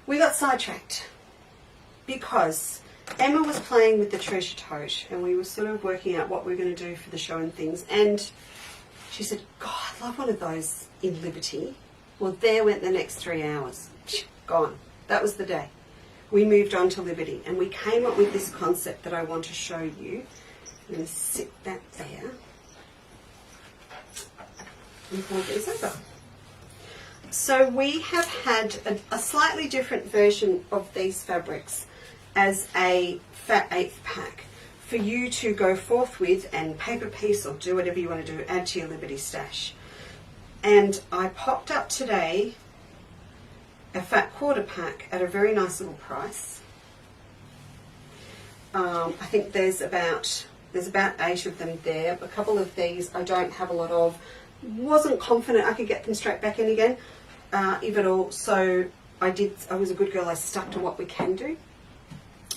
We got sidetracked because Emma was playing with the treasure tote and we were sort of working out what we were going to do for the show and things, and she said, God, I love one of those in Liberty. Well, there went the next 3 hours. Gone. That was the day. We moved on to Liberty and we came up with this concept that I want to show you. I'm going to sit that there and pull these over. So we have had a slightly different version of these fabrics as a fat eighth pack for you to go forth with and paper piece or do whatever you want to do, add to your Liberty stash. And I popped up today a fat quarter pack at a very nice little price. I think there's about 8 of them there. A couple of these I don't have a lot of. Wasn't confident I could get them straight back in again, if at all. So I was a good girl. I stuck to what we can do.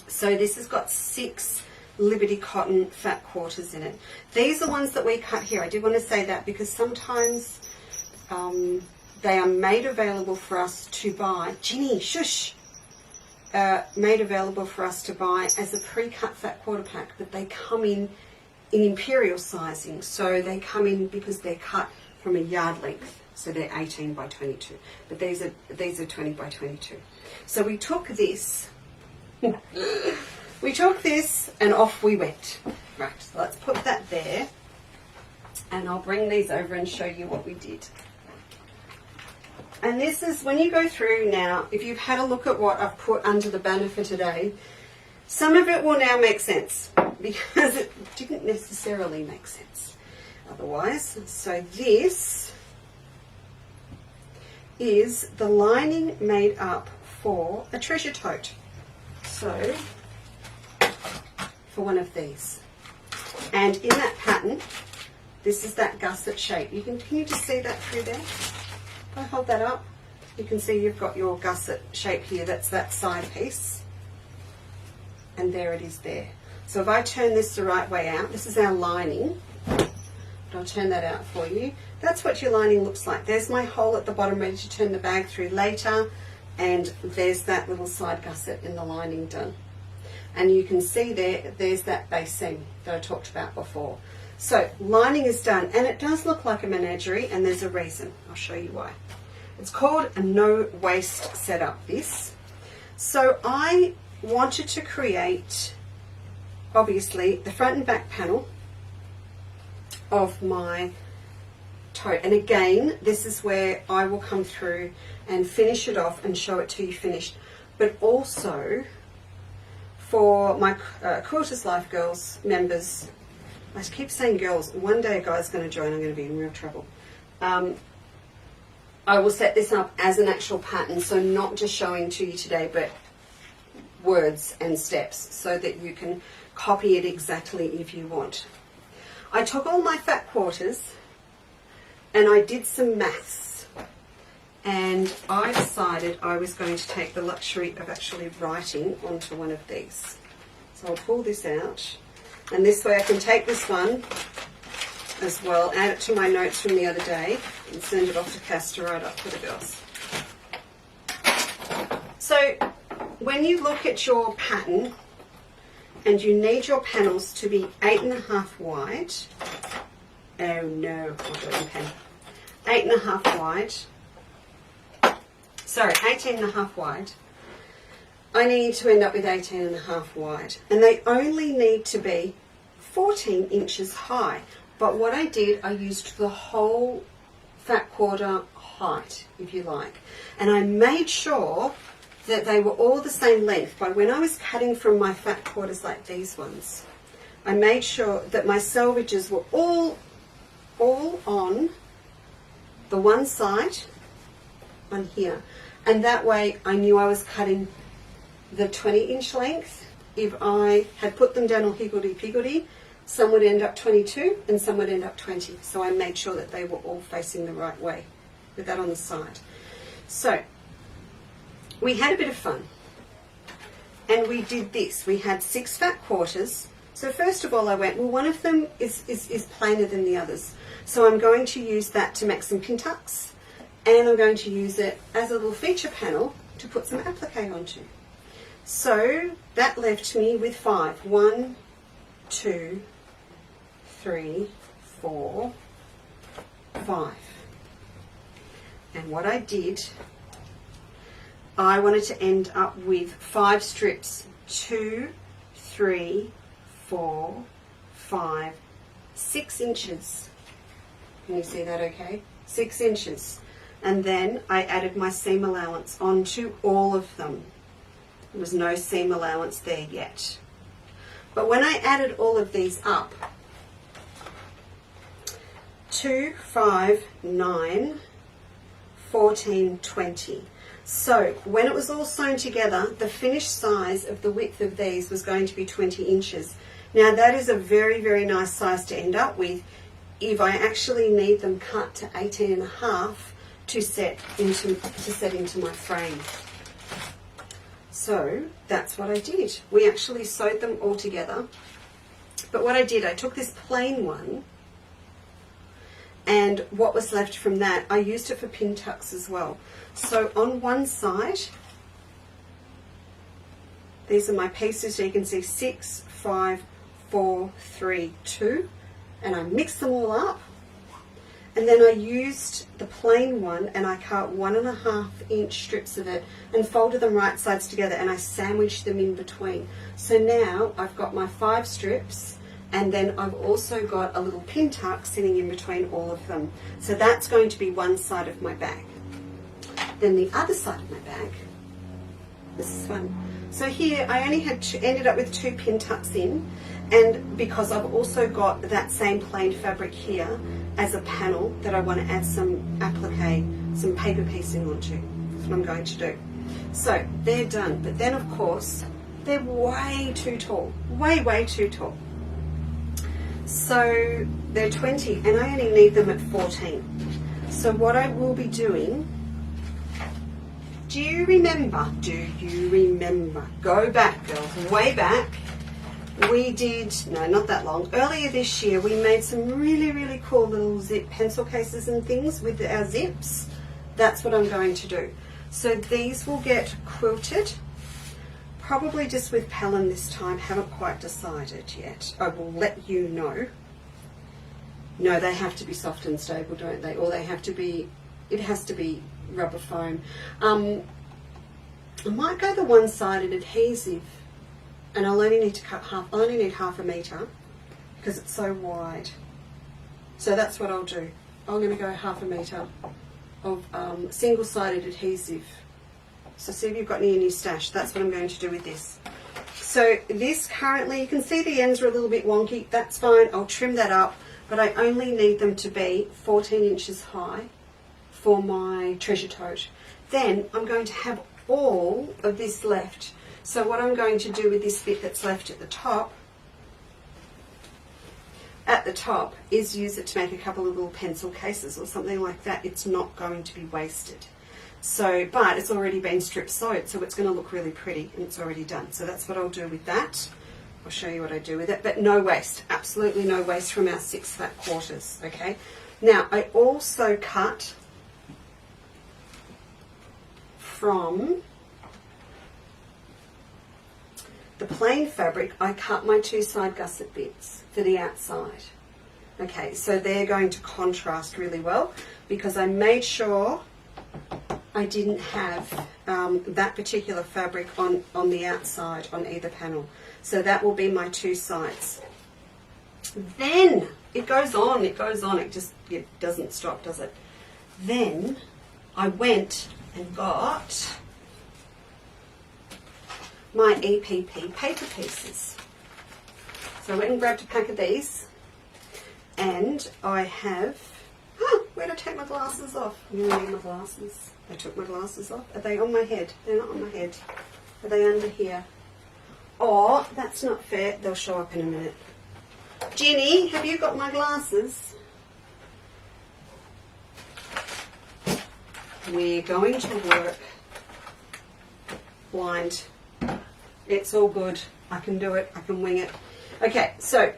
So this has got 6 Liberty cotton fat quarters in it. These are ones that we cut here. I did want to say that because sometimes they are made available for us to buy. Ginny, shush! Made available for us to buy as a pre-cut fat quarter pack, but they come in imperial sizing. So they come in because they're cut from a yard length. So they're 18 by 22. But these are 20 by 22. So we took this. We took this and off we went. Right, so let's put that there. And I'll bring these over and show you what we did. And this is, when you go through now, if you've had a look at what I've put under the banner for today, some of it will now make sense because it didn't necessarily make sense otherwise. So this is the lining made up for a treasure tote. So, for one of these. And in that pattern, this is that gusset shape. Can you just see that through there? If I hold that up, you can see you've got your gusset shape here. That's that side piece. And there it is there. So if I turn this the right way out, this is our lining. I'll turn that out for you. That's what your lining looks like. There's my hole at the bottom ready to turn the bag through later. And there's that little side gusset in the lining done. And you can see there's that base seam that I talked about before. So lining is done, and it does look like a menagerie, and there's a reason. I'll show you why. It's called a no waste setup, this. So I wanted to create, obviously, the front and back panel of my tote. And again, this is where I will come through and finish it off and show it to you finished. But also, for my Quilters Life Girls members, I keep saying girls, one day a guy's going to join, I'm going to be in real trouble. I will set this up as an actual pattern, so not just showing to you today, but words and steps, so that you can copy it exactly if you want. I took all my fat quarters and I did some maths, and I decided I was going to take the luxury of actually writing onto one of these. So I'll pull this out, and this way I can take this one as well, add it to my notes from the other day, and send it off to Cass to write up for the girls. So when you look at your pattern and you need your panels to be 8.5 wide. Oh no, I'll do it in pen. 8.5 wide. Sorry, 18.5 wide. I need to end up with 18.5 wide, and they only need to be 14 inches high. But what I did, I used the whole fat quarter height, if you like, and I made sure that they were all the same length. But when I was cutting from my fat quarters like these ones, I made sure that my selvages were all on the one side on here, and that way I knew I was cutting the 20-inch length. If I had put them down all higgledy-piggledy, some would end up 22 and some would end up 20. So I made sure that they were all facing the right way with that on the side. So we had a bit of fun, and we did this. We had 6 fat quarters. So first of all I went, well, one of them is plainer than the others. So I'm going to use that to make some pin tucks, and I'm going to use it as a little feature panel to put some applique onto. So that left me with 5. 1, 2, 3, 4, 5. And what I did, I wanted to end up with 5 strips. 2, 3, 4, 5, 6 inches. Can you see that okay? 6 inches. And then I added my seam allowance onto all of them. There was no seam allowance there yet. But when I added all of these up, 2, 5, 9, 14, 20. So when it was all sewn together, the finished size of the width of these was going to be 20 inches. Now that is a very, very nice size to end up with if I actually need them cut to 18.5 to set into my frame. So that's what I did. We actually sewed them all together. But what I did, I took this plain one, and what was left from that, I used it for pin tucks as well. So on one side, these are my pieces. So you can see 6, 5, 4, 3, 2, and I mixed them all up. And then I used the plain one and I cut 1.5 inch strips of it and folded them right sides together, and I sandwiched them in between. So now I've got my 5 strips, and then I've also got a little pin tuck sitting in between all of them. So that's going to be one side of my bag. Then the other side of my bag, this one. So here I only ended up with 2 pin tucks in, and because I've also got that same plain fabric here as a panel that I want to add some applique, some paper piecing onto. That's what I'm going to do. So they're done, but then of course they're way too tall, way too tall. So they're 20 and I only need them at 14. So what I will be doing, do you remember, go back girls, way back, we did, no not that long, earlier this year we made some really cool little zip pencil cases and things with our zips. That's what I'm going to do. So these will get quilted, probably just with Pellin this time, haven't quite decided yet. I will let you know. No, they have to be soft and stable, don't they? Or they have to be, it has to be rubber foam. I might go the one-sided adhesive, and I'll only need to cut half, I only need 1/2 metre because it's so wide. So that's what I'll do. I'm going to go 1/2 metre of single-sided adhesive. So see if you've got any in your stash. That's what I'm going to do with this. So this currently, you can see the ends are a little bit wonky. That's fine. I'll trim that up, but I only need them to be 14 inches high for my treasure tote. Then I'm going to have all of this left. So what I'm going to do with this bit that's left at the top is use it to make a couple of little pencil cases or something like that. It's not going to be wasted. So, but it's already been strip sewed, so it's going to look really pretty, and it's already done. So that's what I'll do with that. I'll show you what I do with it, but no waste, absolutely no waste from our 6 fat quarters, okay? Now, I also cut from the plain fabric, I cut my 2 side gusset bits for the outside. Okay, so they're going to contrast really well because I made sure I didn't have that particular fabric on the outside on either panel. So that will be my 2 sides. Then it goes on, it doesn't stop, does it? Then I went and got my EPP paper pieces. So I went and grabbed a pack of these, and I have, where did I take my glasses off? I'm going to need my glasses. I took my glasses off. Are they on my head? They're not on my head. Are they under here? Oh, that's not fair. They'll show up in a minute. Ginny, have you got my glasses? We're going to work blind. It's all good. I can do it. I can wing it. Okay, so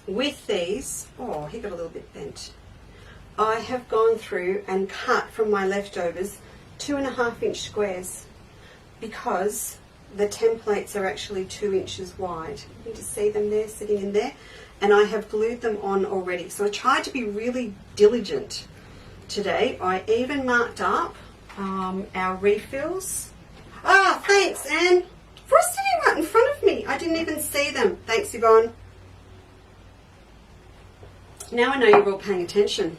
with these, oh, he got a little bit bent. I have gone through and cut from my leftovers 2.5-inch squares because the templates are actually 2 inches wide. You can just see them there, sitting in there. And I have glued them on already. So I tried to be really diligent today. I even marked up our refills. Ah, thanks, Anne. For sitting right in front of me. I didn't even see them. Thanks, Yvonne. Now I know you're all paying attention.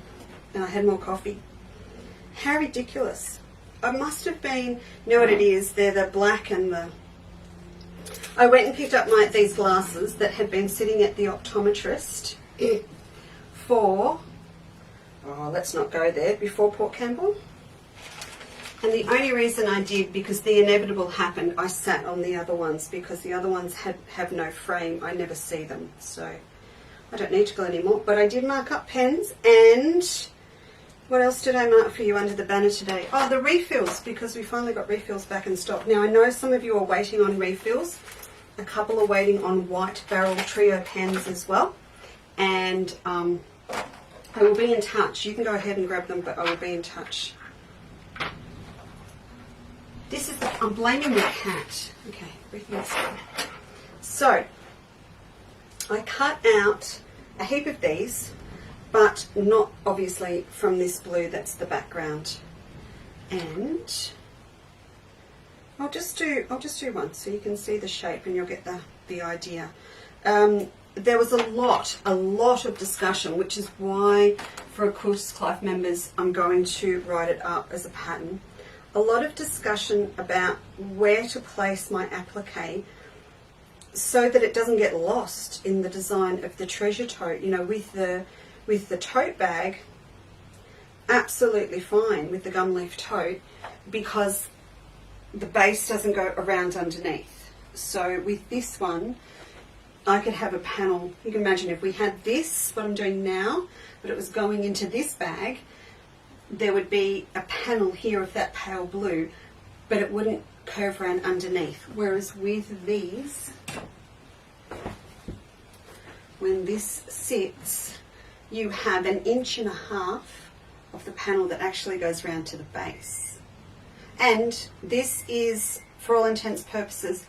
And I had more coffee. How ridiculous. I must have been, you know what it is? They're the black and the... I went and picked up these glasses that had been sitting at the optometrist for, oh, let's not go there, before Port Campbell. And the only reason I did, because the inevitable happened, I sat on the other ones because the other ones have no frame. I never see them, so I don't need to go anymore. But I did mark up pens, and what else did I mark for you under the banner today? Oh, the refills, because we finally got refills back in stock. Now, I know some of you are waiting on refills. A couple are waiting on white barrel trio pens as well. And I will be in touch. You can go ahead and grab them, but I will be in touch. This is I'm blaming the cat. Okay, everything's good. So, I cut out a heap of these, but not obviously from this blue, that's the background. And I'll just do one so you can see the shape and you'll get the idea. There was a lot of discussion, which is why for Quilters Club members I'm going to write it up as a pattern. A lot of discussion about where to place my applique so that it doesn't get lost in the design of the treasure tote. You know, with the tote bag, absolutely fine with the gum leaf tote because the base doesn't go around underneath. So with this one, I could have a panel. You can imagine if we had this, what I'm doing now, but it was going into this bag, there would be a panel here of that pale blue, but it wouldn't curve around underneath. Whereas with these, when this sits, you have 1.5 inches of the panel that actually goes round to the base. And this is, for all intents and purposes,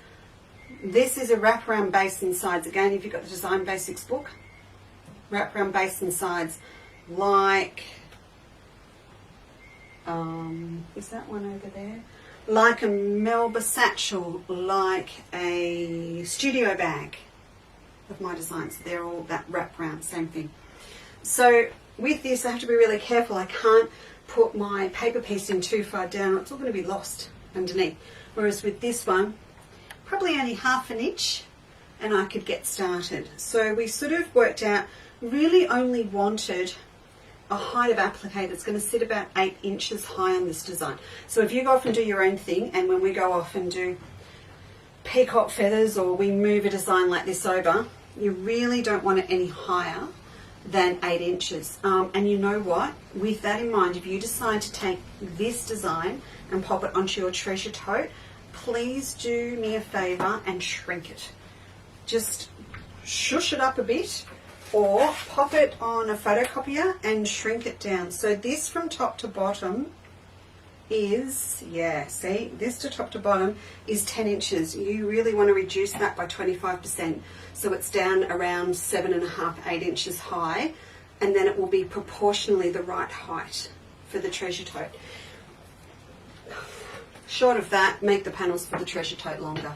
this is a wraparound base and sides. Again, if you've got the Design Basics book, wraparound base and sides, like, is that one over there? Like a Melba satchel, like a studio bag of my designs. They're all that wraparound, same thing. So with this, I have to be really careful. I can't put my paper piece in too far down or it's all going to be lost underneath. Whereas with this one, probably only 1/2 inch and I could get started. So we sort of worked out, really only wanted a height of applique that's going to sit about 8 inches high on this design. So if you go off and do your own thing, and when we go off and do peacock feathers or we move a design like this over, you really don't want it any higher than 8 inches. And you know what? With that in mind, if you decide to take this design and pop it onto your treasure tote, please do me a favour and shrink it. Just shush it up a bit or pop it on a photocopier and shrink it down. So this from top to bottom is, yeah, see, this to top to bottom is 10 inches. You really want to reduce that by 25%. So it's down around 7.5, 8 inches high, and then it will be proportionally the right height for the treasure tote. Short of that, make the panels for the treasure tote longer.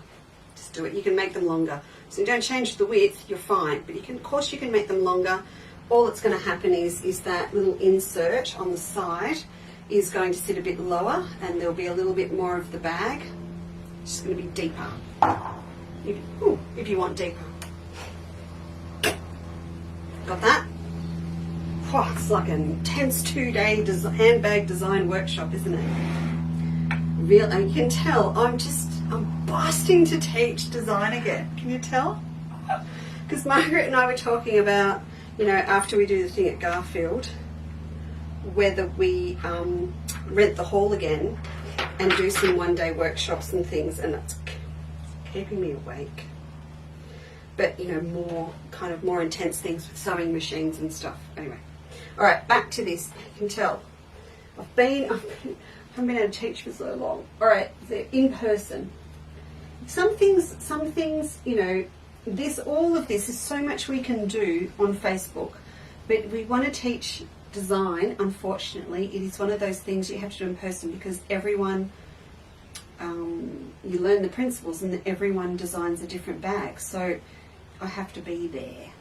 Just do it. You can make them longer. So you don't change the width, you're fine. But you can, of course, you can make them longer. All that's going to happen is that little insert on the side is going to sit a bit lower, and there'll be a little bit more of the bag. It's just going to be deeper. If you want deeper. Got that? Oh, it's like an intense 2-day handbag design workshop, isn't it? Real, and you can tell I'm busting to teach design again. Can you tell? Because Margaret and I were talking about, you know, after we do the thing at Garfield, whether we rent the hall again and do some one-day workshops and things, and that's keeping me awake. But, you know, more intense things with sewing machines and stuff. Anyway, all right, back to this. You can tell I haven't been able to teach for so long. All right, in person. Some things, you know, all of this is so much we can do on Facebook, but we want to teach design. Unfortunately, it is one of those things you have to do in person, because everyone, you learn the principles, and everyone designs a different bag. So I have to be there.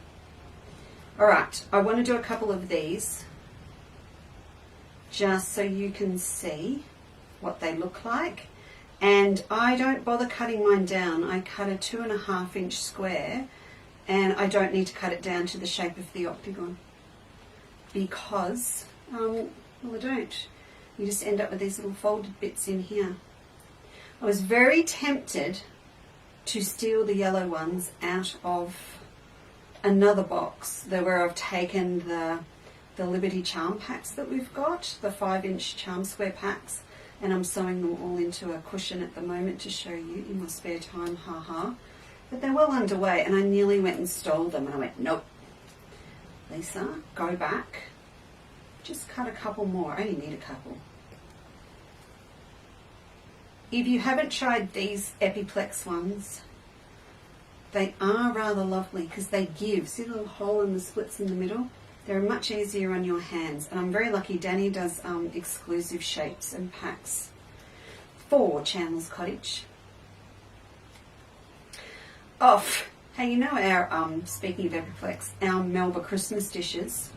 All right, I want to do a couple of these just so you can see what they look like. And I don't bother cutting mine down. I cut a 2.5 inch square, and I don't need to cut it down to the shape of the octagon, because, well, I don't. You just end up with these little folded bits in here. I was very tempted to steal the yellow ones out of another box where I've taken the Liberty charm packs that we've got, the 5-inch charm square packs, and I'm sewing them all into a cushion at the moment to show you in my spare time, haha. But they're well underway, and I nearly went and stole them, and I went, nope. Lisa, go back. Just cut a couple more. I only need a couple. If you haven't tried these Epiplex ones, they are rather lovely because they give. See the little hole in the splits in the middle? They're much easier on your hands. And I'm very lucky Danny does exclusive shapes and packs for Chandler's Cottage. Oh, hey, you know our, speaking of Epiplex, our Melba Christmas dishes.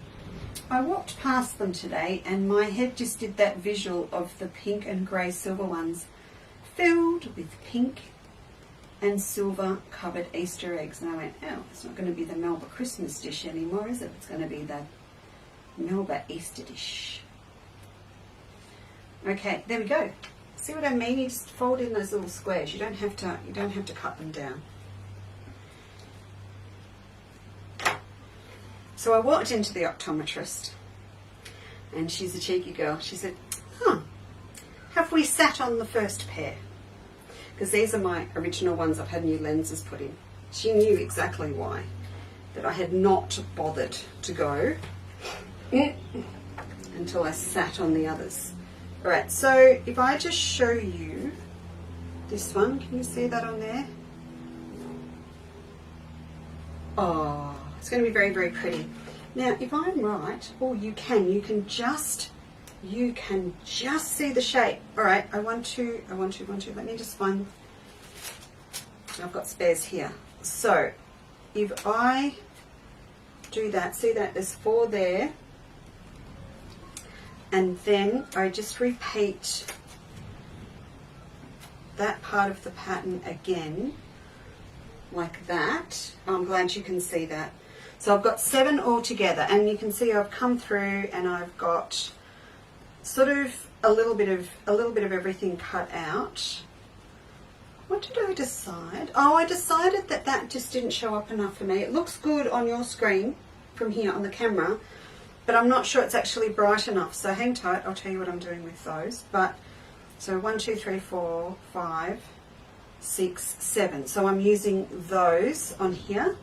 I walked past them today and my head just did that visual of the pink and grey silver ones filled with pink and silver covered Easter eggs. And I went, oh, it's not going to be the Melba Christmas dish anymore, is it? It's going to be the Melba Easter dish. Okay, there we go. See what I mean? You just fold in those little squares. You don't have to cut them down. So I walked into the optometrist, and she's a cheeky girl. She said, have we sat on the first pair? Because these are my original ones. I've had new lenses put in. She knew exactly why, that I had not bothered to go until I sat on the others. All right, so if I just show you this one, can you see that on there? Oh, it's going to be very, very pretty. Now, if I'm right, you can just see the shape. All right, I want to, let me just find, I've got spares here. So if I do that, see that there's 4 there, and then I just repeat that part of the pattern again, like that. I'm glad you can see that. So I've got 7 all together, and you can see I've come through and I've got sort of a little bit of everything cut out. What did I decide? Oh, I decided that just didn't show up enough for me. It looks good on your screen from here on the camera, but I'm not sure it's actually bright enough. So hang tight, I'll tell you what I'm doing with those. But so 1, 2, 3, 4, 5, 6, 7. So I'm using those on here.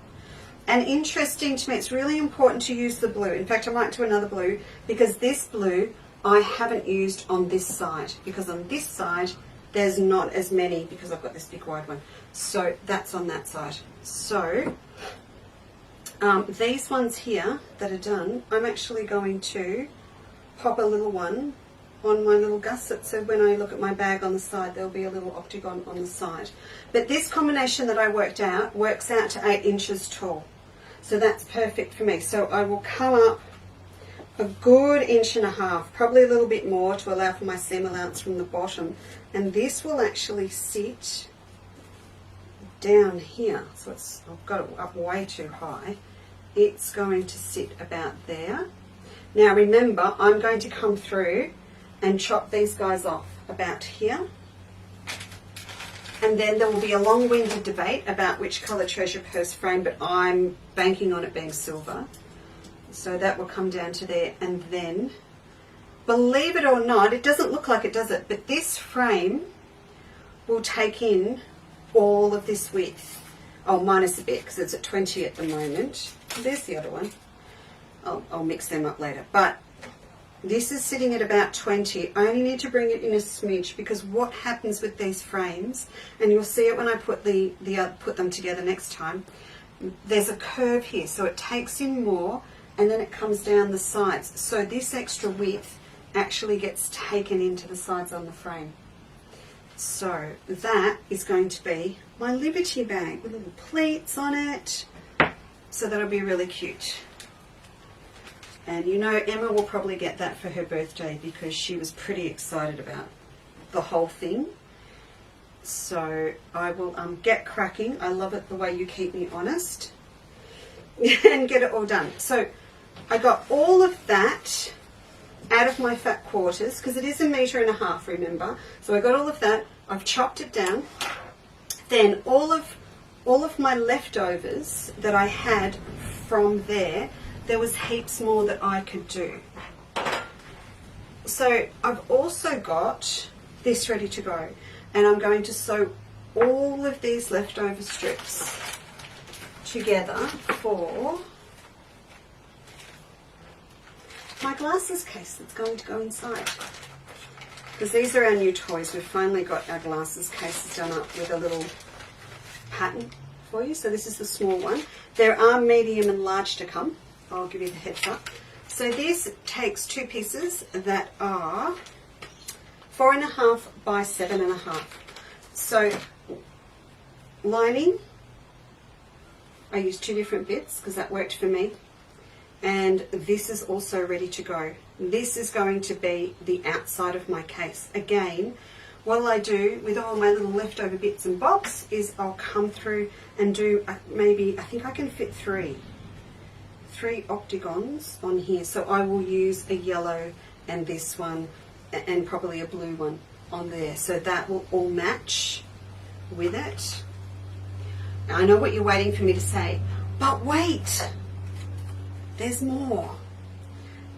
And interesting to me, it's really important to use the blue. In fact, I might do another blue, because this blue I haven't used on this side, because on this side there's not as many, because I've got this big wide one. So that's on that side. So these ones here that are done, I'm actually going to pop a little one on my little gusset, so when I look at my bag on the side there'll be a little octagon on the side. But this combination that I worked out works out to 8 inches tall, so that's perfect for me. So I will come up a good 1.5 inches, probably a little bit more to allow for my seam allowance from the bottom, and this will actually sit down here. So it's, I've got it up way too high. It's going to sit about there. Now remember, I'm going to come through and chop these guys off about here, and then there will be a long-winded debate about which colour treasure purse frame, but I'm banking on it being silver, so that will come down to there. And then, believe it or not, it doesn't look like it, does it, but this frame will take in all of this width. Oh, minus a bit because it's at 20 at the moment. There's the other one. I'll mix them up later, but this is sitting at about 20. I only need to bring it in a smidge, because what happens with these frames, and you'll see it when I put put them together next time, there's a curve here, so it takes in more and then it comes down the sides. So this extra width actually gets taken into the sides on the frame. So that is going to be my Liberty bag with little pleats on it. So that'll be really cute. And you know, Emma will probably get that for her birthday, because she was pretty excited about the whole thing. So I will get cracking. I love it the way you keep me honest and get it all done. So I got all of that out of my fat quarters, because it is 1.5 meters, remember. So I got all of that. I've chopped it down. Then all of my leftovers that I had from there was heaps more that I could do. So I've also got this ready to go, and I'm going to sew all of these leftover strips together for my glasses case that's going to go inside. Because these are our new toys. We've finally got our glasses cases done up with a little pattern for you. So this is the small one. There are medium and large to come. I'll give you the heads up. So this takes 2 pieces that are 4.5 by 7.5. So lining, I used 2 different bits because that worked for me. And this is also ready to go. This is going to be the outside of my case. Again, what I do with all my little leftover bits and bobs is I'll come through and do maybe, I think I can fit 3 octagons on here. So I will use a yellow and this one and probably a blue one on there. So that will all match with it. Now, I know what you're waiting for me to say, but wait, there's more.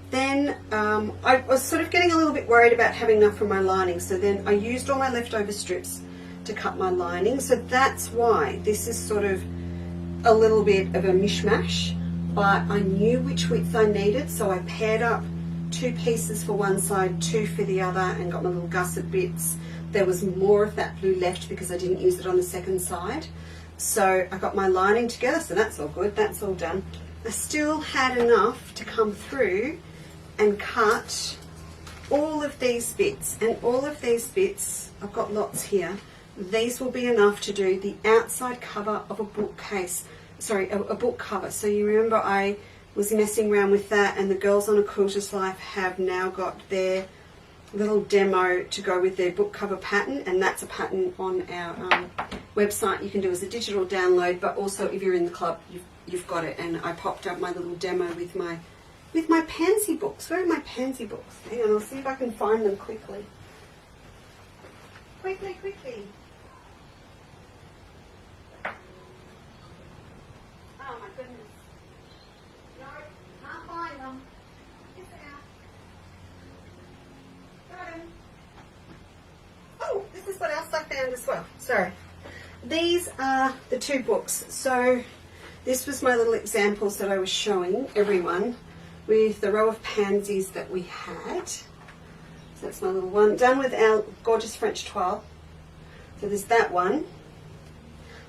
Then I was sort of getting a little bit worried about having enough for my lining, so then I used all my leftover strips to cut my lining. So that's why this is sort of a little bit of a mishmash, but I knew which width I needed, so I paired up 2 pieces for one side, 2 for the other, and got my little gusset bits. There was more of that blue left because I didn't use it on the second side. So I got my lining together, so that's all good, that's all done. I still had enough to come through and cut all of these bits, and all of these bits, I've got lots here, these will be enough to do the outside cover of a bookcase, sorry, a book cover. So you remember I was messing around with that, and the girls on A Quilter's Life have now got their little demo to go with their book cover pattern, and that's a pattern on our website you can do as a digital download, but also if you're in the club you've got it. And I popped up my little demo with my pansy books. Where are my pansy books? Hang on, I'll see if I can find them quickly. Quickly. Oh my goodness. No, can't find them. Get out. Got them. Oh, this is what else I found as well. Sorry. These are the 2 books. So this was my little examples that I was showing everyone with the row of pansies that we had. So that's my little one. Done with our gorgeous French toile. So there's that one.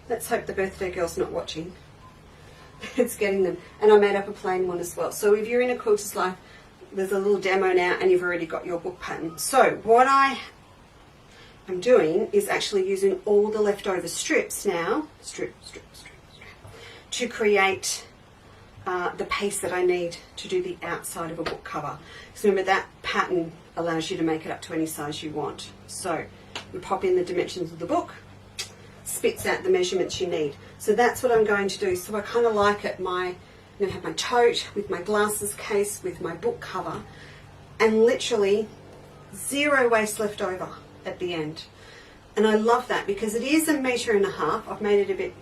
Let's hope the birthday girl's not watching. It's getting them. And I made up a plain one as well. So if you're in a Quilter's Life, there's a little demo now and you've already got your book pattern. So what I am doing is actually using all the leftover strips now, strip, to create the piece that I need to do the outside of a book cover. So remember, that pattern allows you to make it up to any size you want. So you pop in the dimensions of the book, spits out the measurements you need. So that's what I'm going to do. So I kind of like it. I'm going to have my tote with my glasses case with my book cover, and literally 0 waste left over at the end. And I love that because it is 1.5 meters. I've made it a bit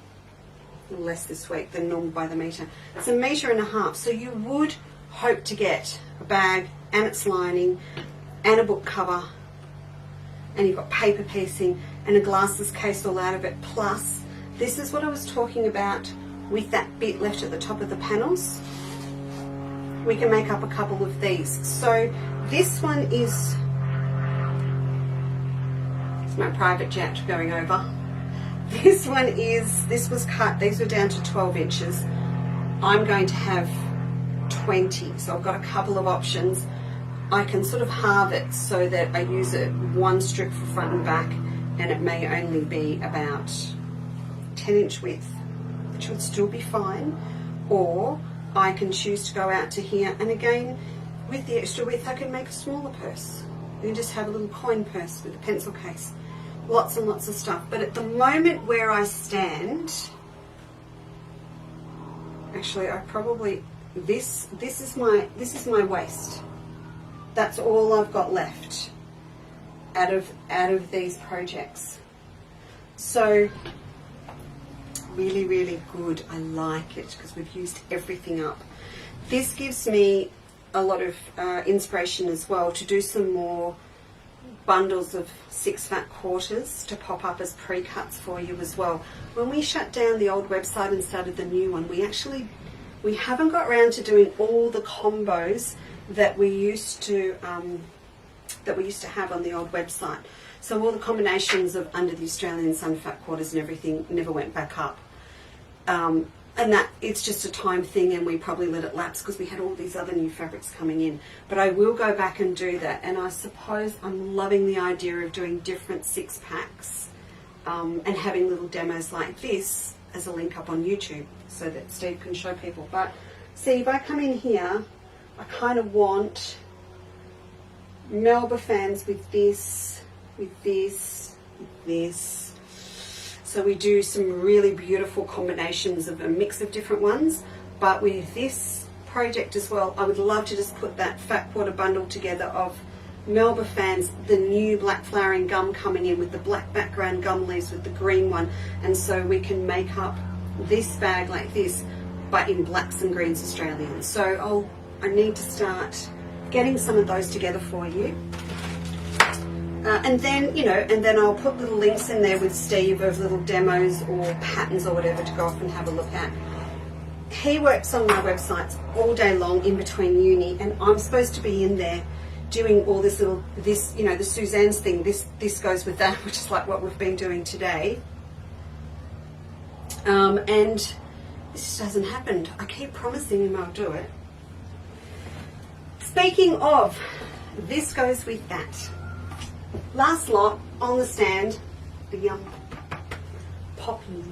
less this week than normal by the metre. It's 1.5 meters, so you would hope to get a bag and its lining and a book cover, and you've got paper piecing and a glasses case all out of it. Plus, this is what I was talking about with that bit left at the top of the panels. We can make up a couple of these. So this one is my private jet going over. This was cut, these were down to 12 inches. I'm going to have 20, so I've got a couple of options. I can sort of halve it so that I use it one strip for front and back, and it may only be about 10-inch width, which would still be fine. Or I can choose to go out to here, and again, with the extra width, I can make a smaller purse. You can just have a little coin purse with a pencil case. Lots and lots of stuff. But at the moment where I stand, actually I probably, this is my waist. That's all I've got left out of these projects. So really, really good. I like it because we've used everything up. This gives me a lot of inspiration as well to do some more bundles of 6 fat quarters to pop up as pre-cuts for you as well. When we shut down the old website and started the new one, we haven't got around to doing all the combos that we used to have on the old website. So all the combinations of under the Australian sun fat quarters and everything never went back up. And that it's just a time thing, and we probably let it lapse because we had all these other new fabrics coming in. But I will go back and do that, and I suppose I'm loving the idea of doing different 6-packs and having little demos like this as a link up on YouTube so that Steve can show people. But see, if I come in here, I kind of want Melba fans with this, with this, with this. So we do some really beautiful combinations of a mix of different ones. But with this project as well, I would love to just put that fat quarter bundle together of Melba fans, the new black flowering gum coming in with the black background gum leaves with the green one. And so we can make up this bag like this, but in blacks and greens Australian. So I need to start getting some of those together for you. And then I'll put little links in there with Steve of little demos or patterns or whatever to go off and have a look at. He works on my websites all day long in between uni, and I'm supposed to be in there doing all this the Suzanne's thing. This goes with that, which is like what we've been doing today. And this just hasn't happened. I keep promising him I'll do it. Speaking of, this goes with that. Last lot on the stand, the poppies.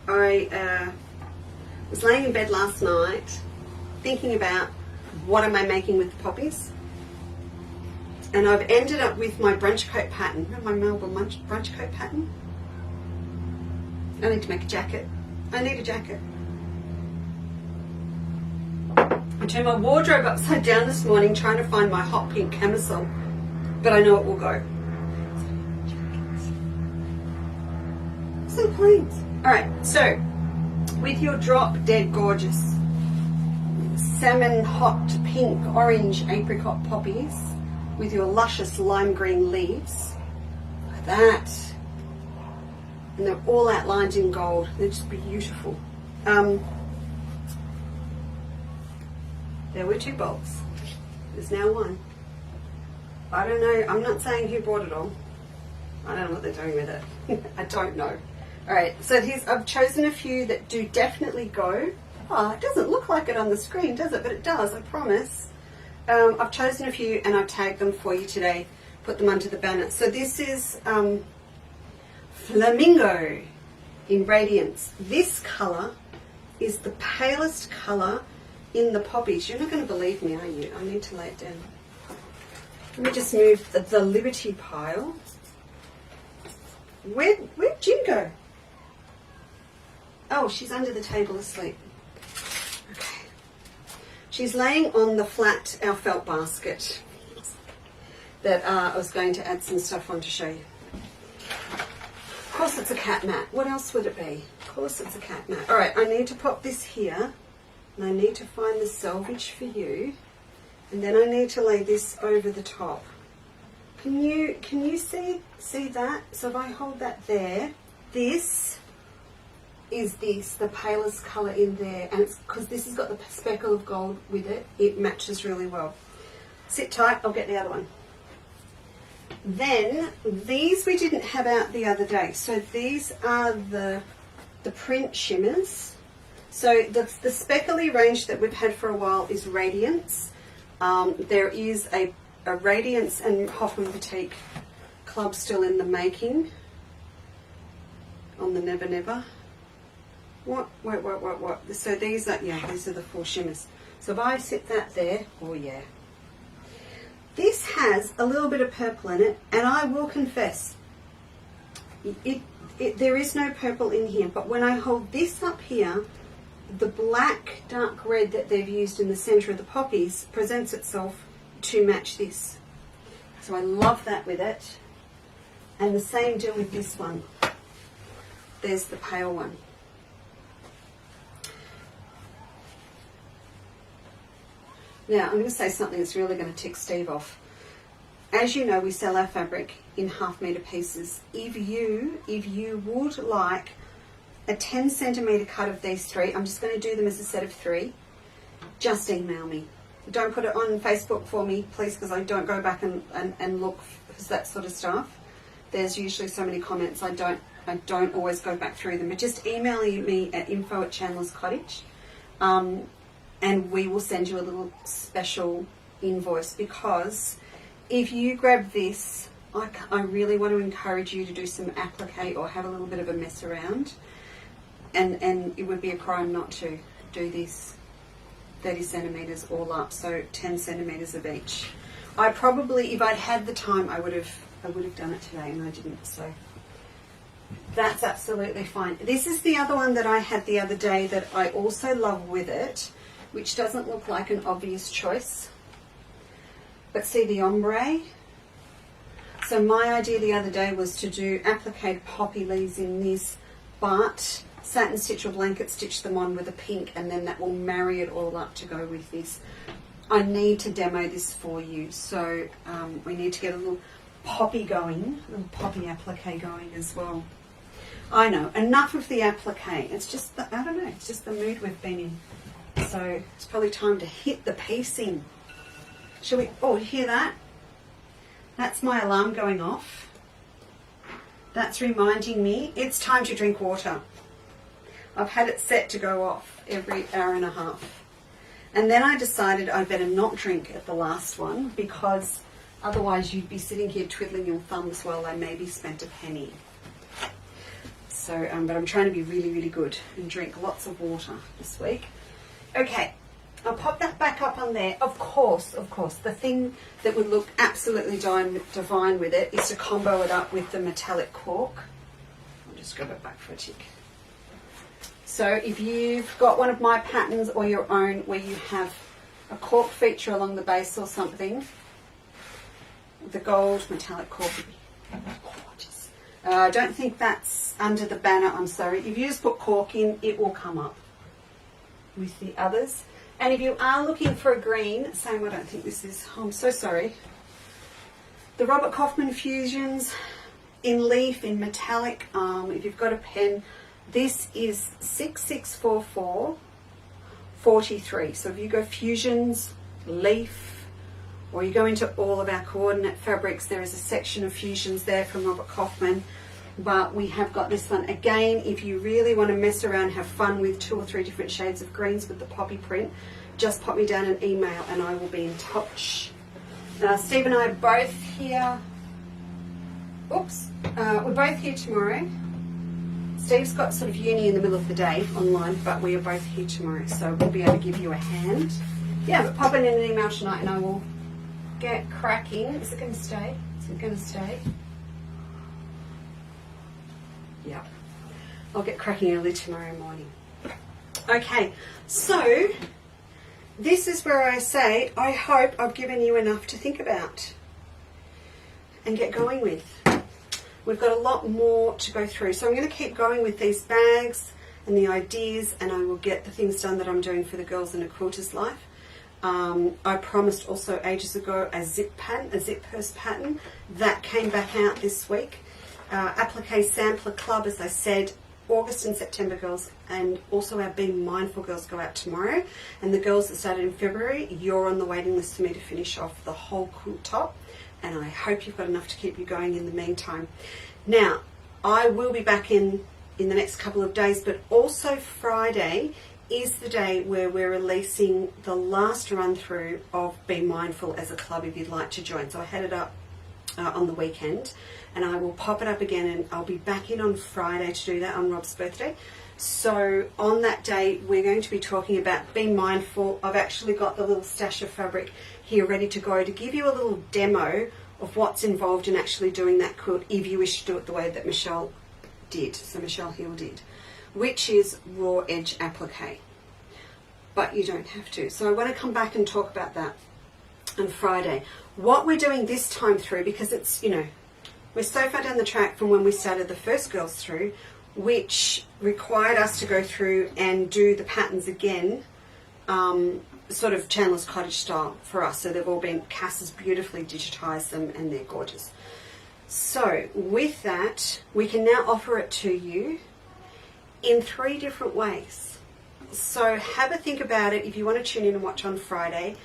I was laying in bed last night thinking about what am I making with the poppies, and I've ended up with my brunch coat pattern. Remember my Melbourne brunch coat pattern? I need to make a jacket. I need a jacket. I turned my wardrobe upside down this morning trying to find my hot pink camisole, but I know it will go. So please. Alright, so with your drop dead gorgeous salmon hot pink orange apricot poppies with your luscious lime green leaves, look at that. And they're all outlined in gold. They're just beautiful. There were 2 bolts. There's now one. I don't know. I'm not saying who bought it all. I don't know what they're doing with it. I don't know. All right, so I've chosen a few that do definitely go. Oh, it doesn't look like it on the screen, does it? But it does, I promise. I've chosen a few and I've tagged them for you today. Put them under the banner. So this is Flamingo in Radiance. This colour is the palest colour in the poppies. You're not going to believe me, are you? I need to lay it down. Let me just move the Liberty pile. Where'd Jim go? Oh, she's under the table asleep. Okay. She's laying on the flat, our felt basket that I was going to add some stuff on to show you. Of course it's a cat mat. What else would it be? Of course it's a cat mat. All right, I need to pop this here and I need to find the selvage for you. And then I need to lay this over the top. Can you see that? So if I hold that there, this is the palest colour in there, and it's because this has got the speckle of gold with it. It matches really well. Sit tight, I'll get the other one. Then these we didn't have out the other day. So these are the print shimmers. So the speckly range that we've had for a while is Radiance. There is a Radiance and Hoffman Boutique club still in the making on the Never Never. What? So these are the 4 shimmers. So if I sit that there, oh yeah. This has a little bit of purple in it, and I will confess, there is no purple in here, but when I hold this up here, the black dark red that they've used in the centre of the poppies presents itself to match this. So I love that with it. And the same deal with this one. There's the pale one. Now I'm going to say something that's really going to tick Steve off. As you know, we sell our fabric in half-metre pieces. If you would like a 10 centimetre cut of these 3, I'm just going to do them as a set of 3, just email me. Don't put it on Facebook for me, please, because I don't go back and look for that sort of stuff. There's usually so many comments, I don't always go back through them. But just email me at info@Chandler's Cottage, and we will send you a little special invoice, because if you grab this, I really want to encourage you to do some applique or have a little bit of a mess around, and it would be a crime not to do this 30 centimetres all up, so 10 centimetres of each. I probably, if I'd had the time, I would have done it today, and I didn't, so that's absolutely fine. This is the other one that I had the other day that I also love with it, which doesn't look like an obvious choice. But see the ombre? So my idea the other day was to do appliqued poppy leaves in this, but satin stitch or blanket stitch them on with a pink, and then that will marry it all up to go with this. I need to demo this for you, so we need to get a little poppy going, a little poppy applique going as well. I know, enough of the applique. It's just, I don't know, it's just the mood we've been in. So it's probably time to hit the piecing. Shall we? Oh, hear that? That's my alarm going off. That's reminding me it's time to drink water. I've had it set to go off every hour and a half. And then I decided I better not drink at the last one, because otherwise you'd be sitting here twiddling your thumbs while I maybe spent a penny. So, but I'm trying to be really, really good and drink lots of water this week. Okay, I'll pop that back up on there. Of course, the thing that would look absolutely divine with it is to combo it up with the metallic cork. I'll just grab it back for a tick. So if you've got one of my patterns or your own where you have a cork feature along the base or something, the gold metallic cork would be gorgeous. I don't think that's under the banner, I'm sorry. If you just put cork in, it will come up with the others. And if you are looking for a green, same, I don't think this is, oh, I'm so sorry. The Robert Kaufman Fusions in leaf, in metallic, if you've got a pen, this is 6644 43. So if you go Fusions, leaf, or you go into all of our coordinate fabrics, there is a section of fusions there from Robert Kaufman. But we have got this one. Again, if you really want to mess around, have fun with 2 or 3 different shades of greens with the poppy print, just pop me down an email and I will be in touch. Steve and I are both here. Oops. We're both here tomorrow. Steve's got sort of uni in the middle of the day online, but we are both here tomorrow, so we'll be able to give you a hand. Yeah, but pop in an email tonight and I will get cracking. Is it going to stay? Is it going to stay? Yeah, I'll get cracking early tomorrow morning. Okay, so this is where I say I hope I've given you enough to think about and get going with. We've got a lot more to go through, so I'm going to keep going with these bags and the ideas, and I will get the things done that I'm doing for the girls in a quilter's life. I promised also ages ago a zip pattern, a zip purse pattern that came back out this week. Applique Sampler Club, as I said, August and September girls, and also our Be Mindful girls go out tomorrow, and the girls that started in February, you're on the waiting list for me to finish off the whole quilt top, and I hope you've got enough to keep you going in the meantime. Now, I will be back in the next couple of days, but also Friday is the day where we're releasing the last run through of Be Mindful as a club if you'd like to join. So I had it up on the weekend, and I will pop it up again, and I'll be back in on Friday to do that on Rob's birthday. So on that day we're going to be talking about Be Mindful. I've actually got the little stash of fabric here ready to go to give you a little demo of what's involved in actually doing that quilt if you wish to do it the way that Michelle did, so Michelle Hill did, which is raw edge applique, but you don't have to. So I want to come back and talk about that on Friday. What we're doing this time through, because it's, you know, we're so far down the track from when we started the first girls through, which required us to go through and do the patterns again, sort of Chandler's Cottage style for us. So they've all been, Cass has beautifully digitized them and they're gorgeous. So with that, we can now offer it to you in 3 different ways. So have a think about it if you want to tune in and watch on Friday.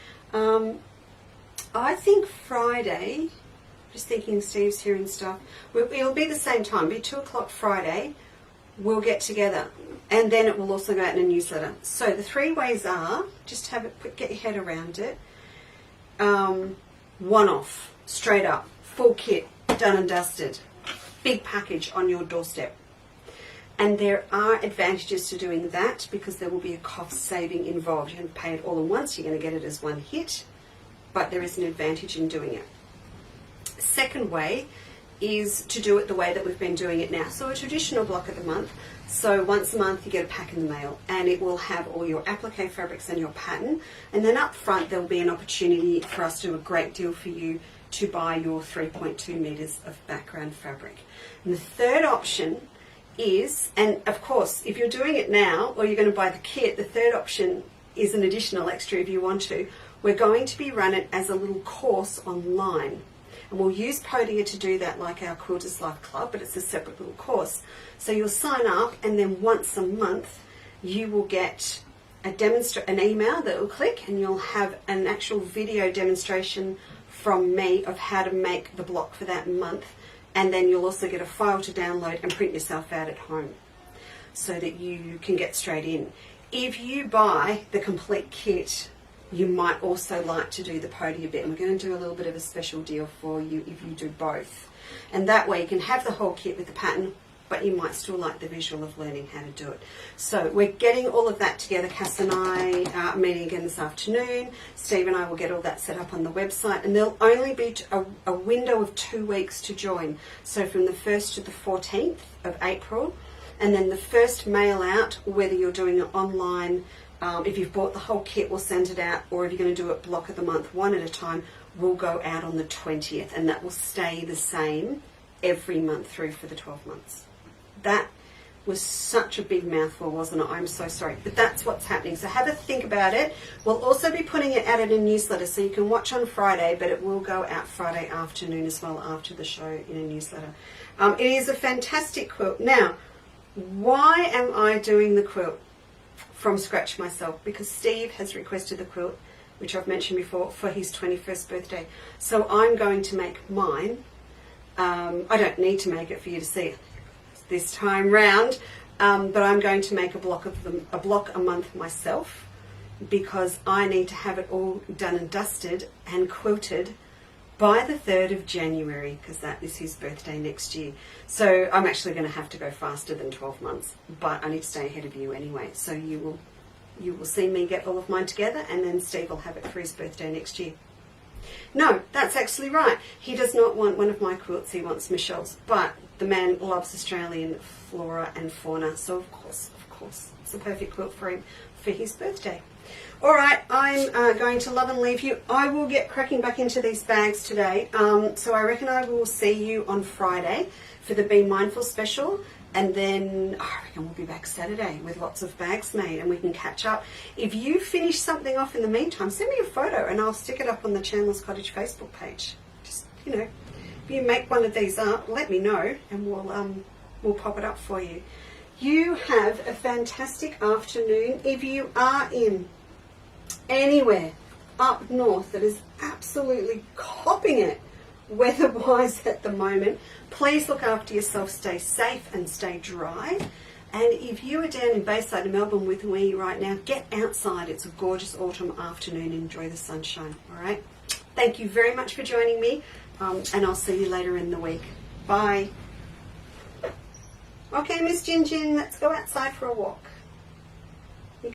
I think Friday, just thinking Steve's here and stuff, it'll be the same time, it'll be 2 o'clock Friday, we'll get together, and then it will also go out in a newsletter. So the 3 ways are, just have it, get your head around it, one off, straight up, full kit, done and dusted, big package on your doorstep. And there are advantages to doing that because there will be a cost saving involved. You can pay it all at once, you're going to get it as one hit, but there is an advantage in doing it. Second way is to do it the way that we've been doing it now. So a traditional block of the month. So once a month you get a pack in the mail, and it will have all your applique fabrics and your pattern. And then up front there will be an opportunity for us to do a great deal for you to buy your 3.2 meters of background fabric. And the third option is, and of course if you're doing it now or you're going to buy the kit, the third option is an additional extra if you want to. We're going to be running it as a little course online. And we'll use Podia to do that like our Quilters Life Club, but it's a separate little course. So you'll sign up, and then once a month you will get an email that will click, and you'll have an actual video demonstration from me of how to make the block for that month. And then you'll also get a file to download and print yourself out at home so that you can get straight in. If you buy the complete kit, you might also like to do the Podia bit, and we're going to do a little bit of a special deal for you if you do both. And that way you can have the whole kit with the pattern, but you might still like the visual of learning how to do it. So we're getting all of that together. Cass and I are meeting again this afternoon. Steve and I will get all that set up on the website, and there'll only be a window of 2 weeks to join. So from the 1st to the 14th of April, and then the first mail out, whether you're doing it online, if you've bought the whole kit, we'll send it out, or if you're going to do it block of the month, one at a time, will go out on the 20th, and that will stay the same every month through for the 12 months. That was such a big mouthful, wasn't it? I'm so sorry, but that's what's happening. So have a think about it. We'll also be putting it out in a newsletter, so you can watch on Friday, but it will go out Friday afternoon as well after the show in a newsletter. It is a fantastic quilt. Now, why am I doing the quilt from scratch myself? Because Steve has requested the quilt which I've mentioned before, for his 21st birthday. So I'm going to make mine. I don't need to make it for you to see this time round, but I'm going to make a block a month myself, because I need to have it all done and dusted and quilted by the 3rd of January, because that is his birthday next year. So I'm actually going to have to go faster than 12 months, but I need to stay ahead of you anyway. So you will see me get all of mine together, and then Steve will have it for his birthday next year. No, that's actually right. He does not want one of my quilts, he wants Michelle's, but the man loves Australian flora and fauna, so of course, it's a perfect quilt for him for his birthday. All right, I'm going to love and leave you. I will get cracking back into these bags today, so I reckon I will see you on Friday for the Be Mindful special, and then I reckon we'll be back Saturday with lots of bags made, and we can catch up. If you finish something off in the meantime, send me a photo and I'll stick it up on the Chandler's Cottage Facebook page. Just, you know, if you make one of these up, let me know and we'll pop it up for you. You have a fantastic afternoon. If you are in anywhere up north that is absolutely copping it weather-wise at the moment, please look after yourself, stay safe and stay dry. And if you are down in Bayside, Melbourne with me right now, get outside. It's a gorgeous autumn afternoon. Enjoy the sunshine, all right? Thank you very much for joining me, and I'll see you later in the week. Bye. Okay, Miss Jin Jin, let's go outside for a walk.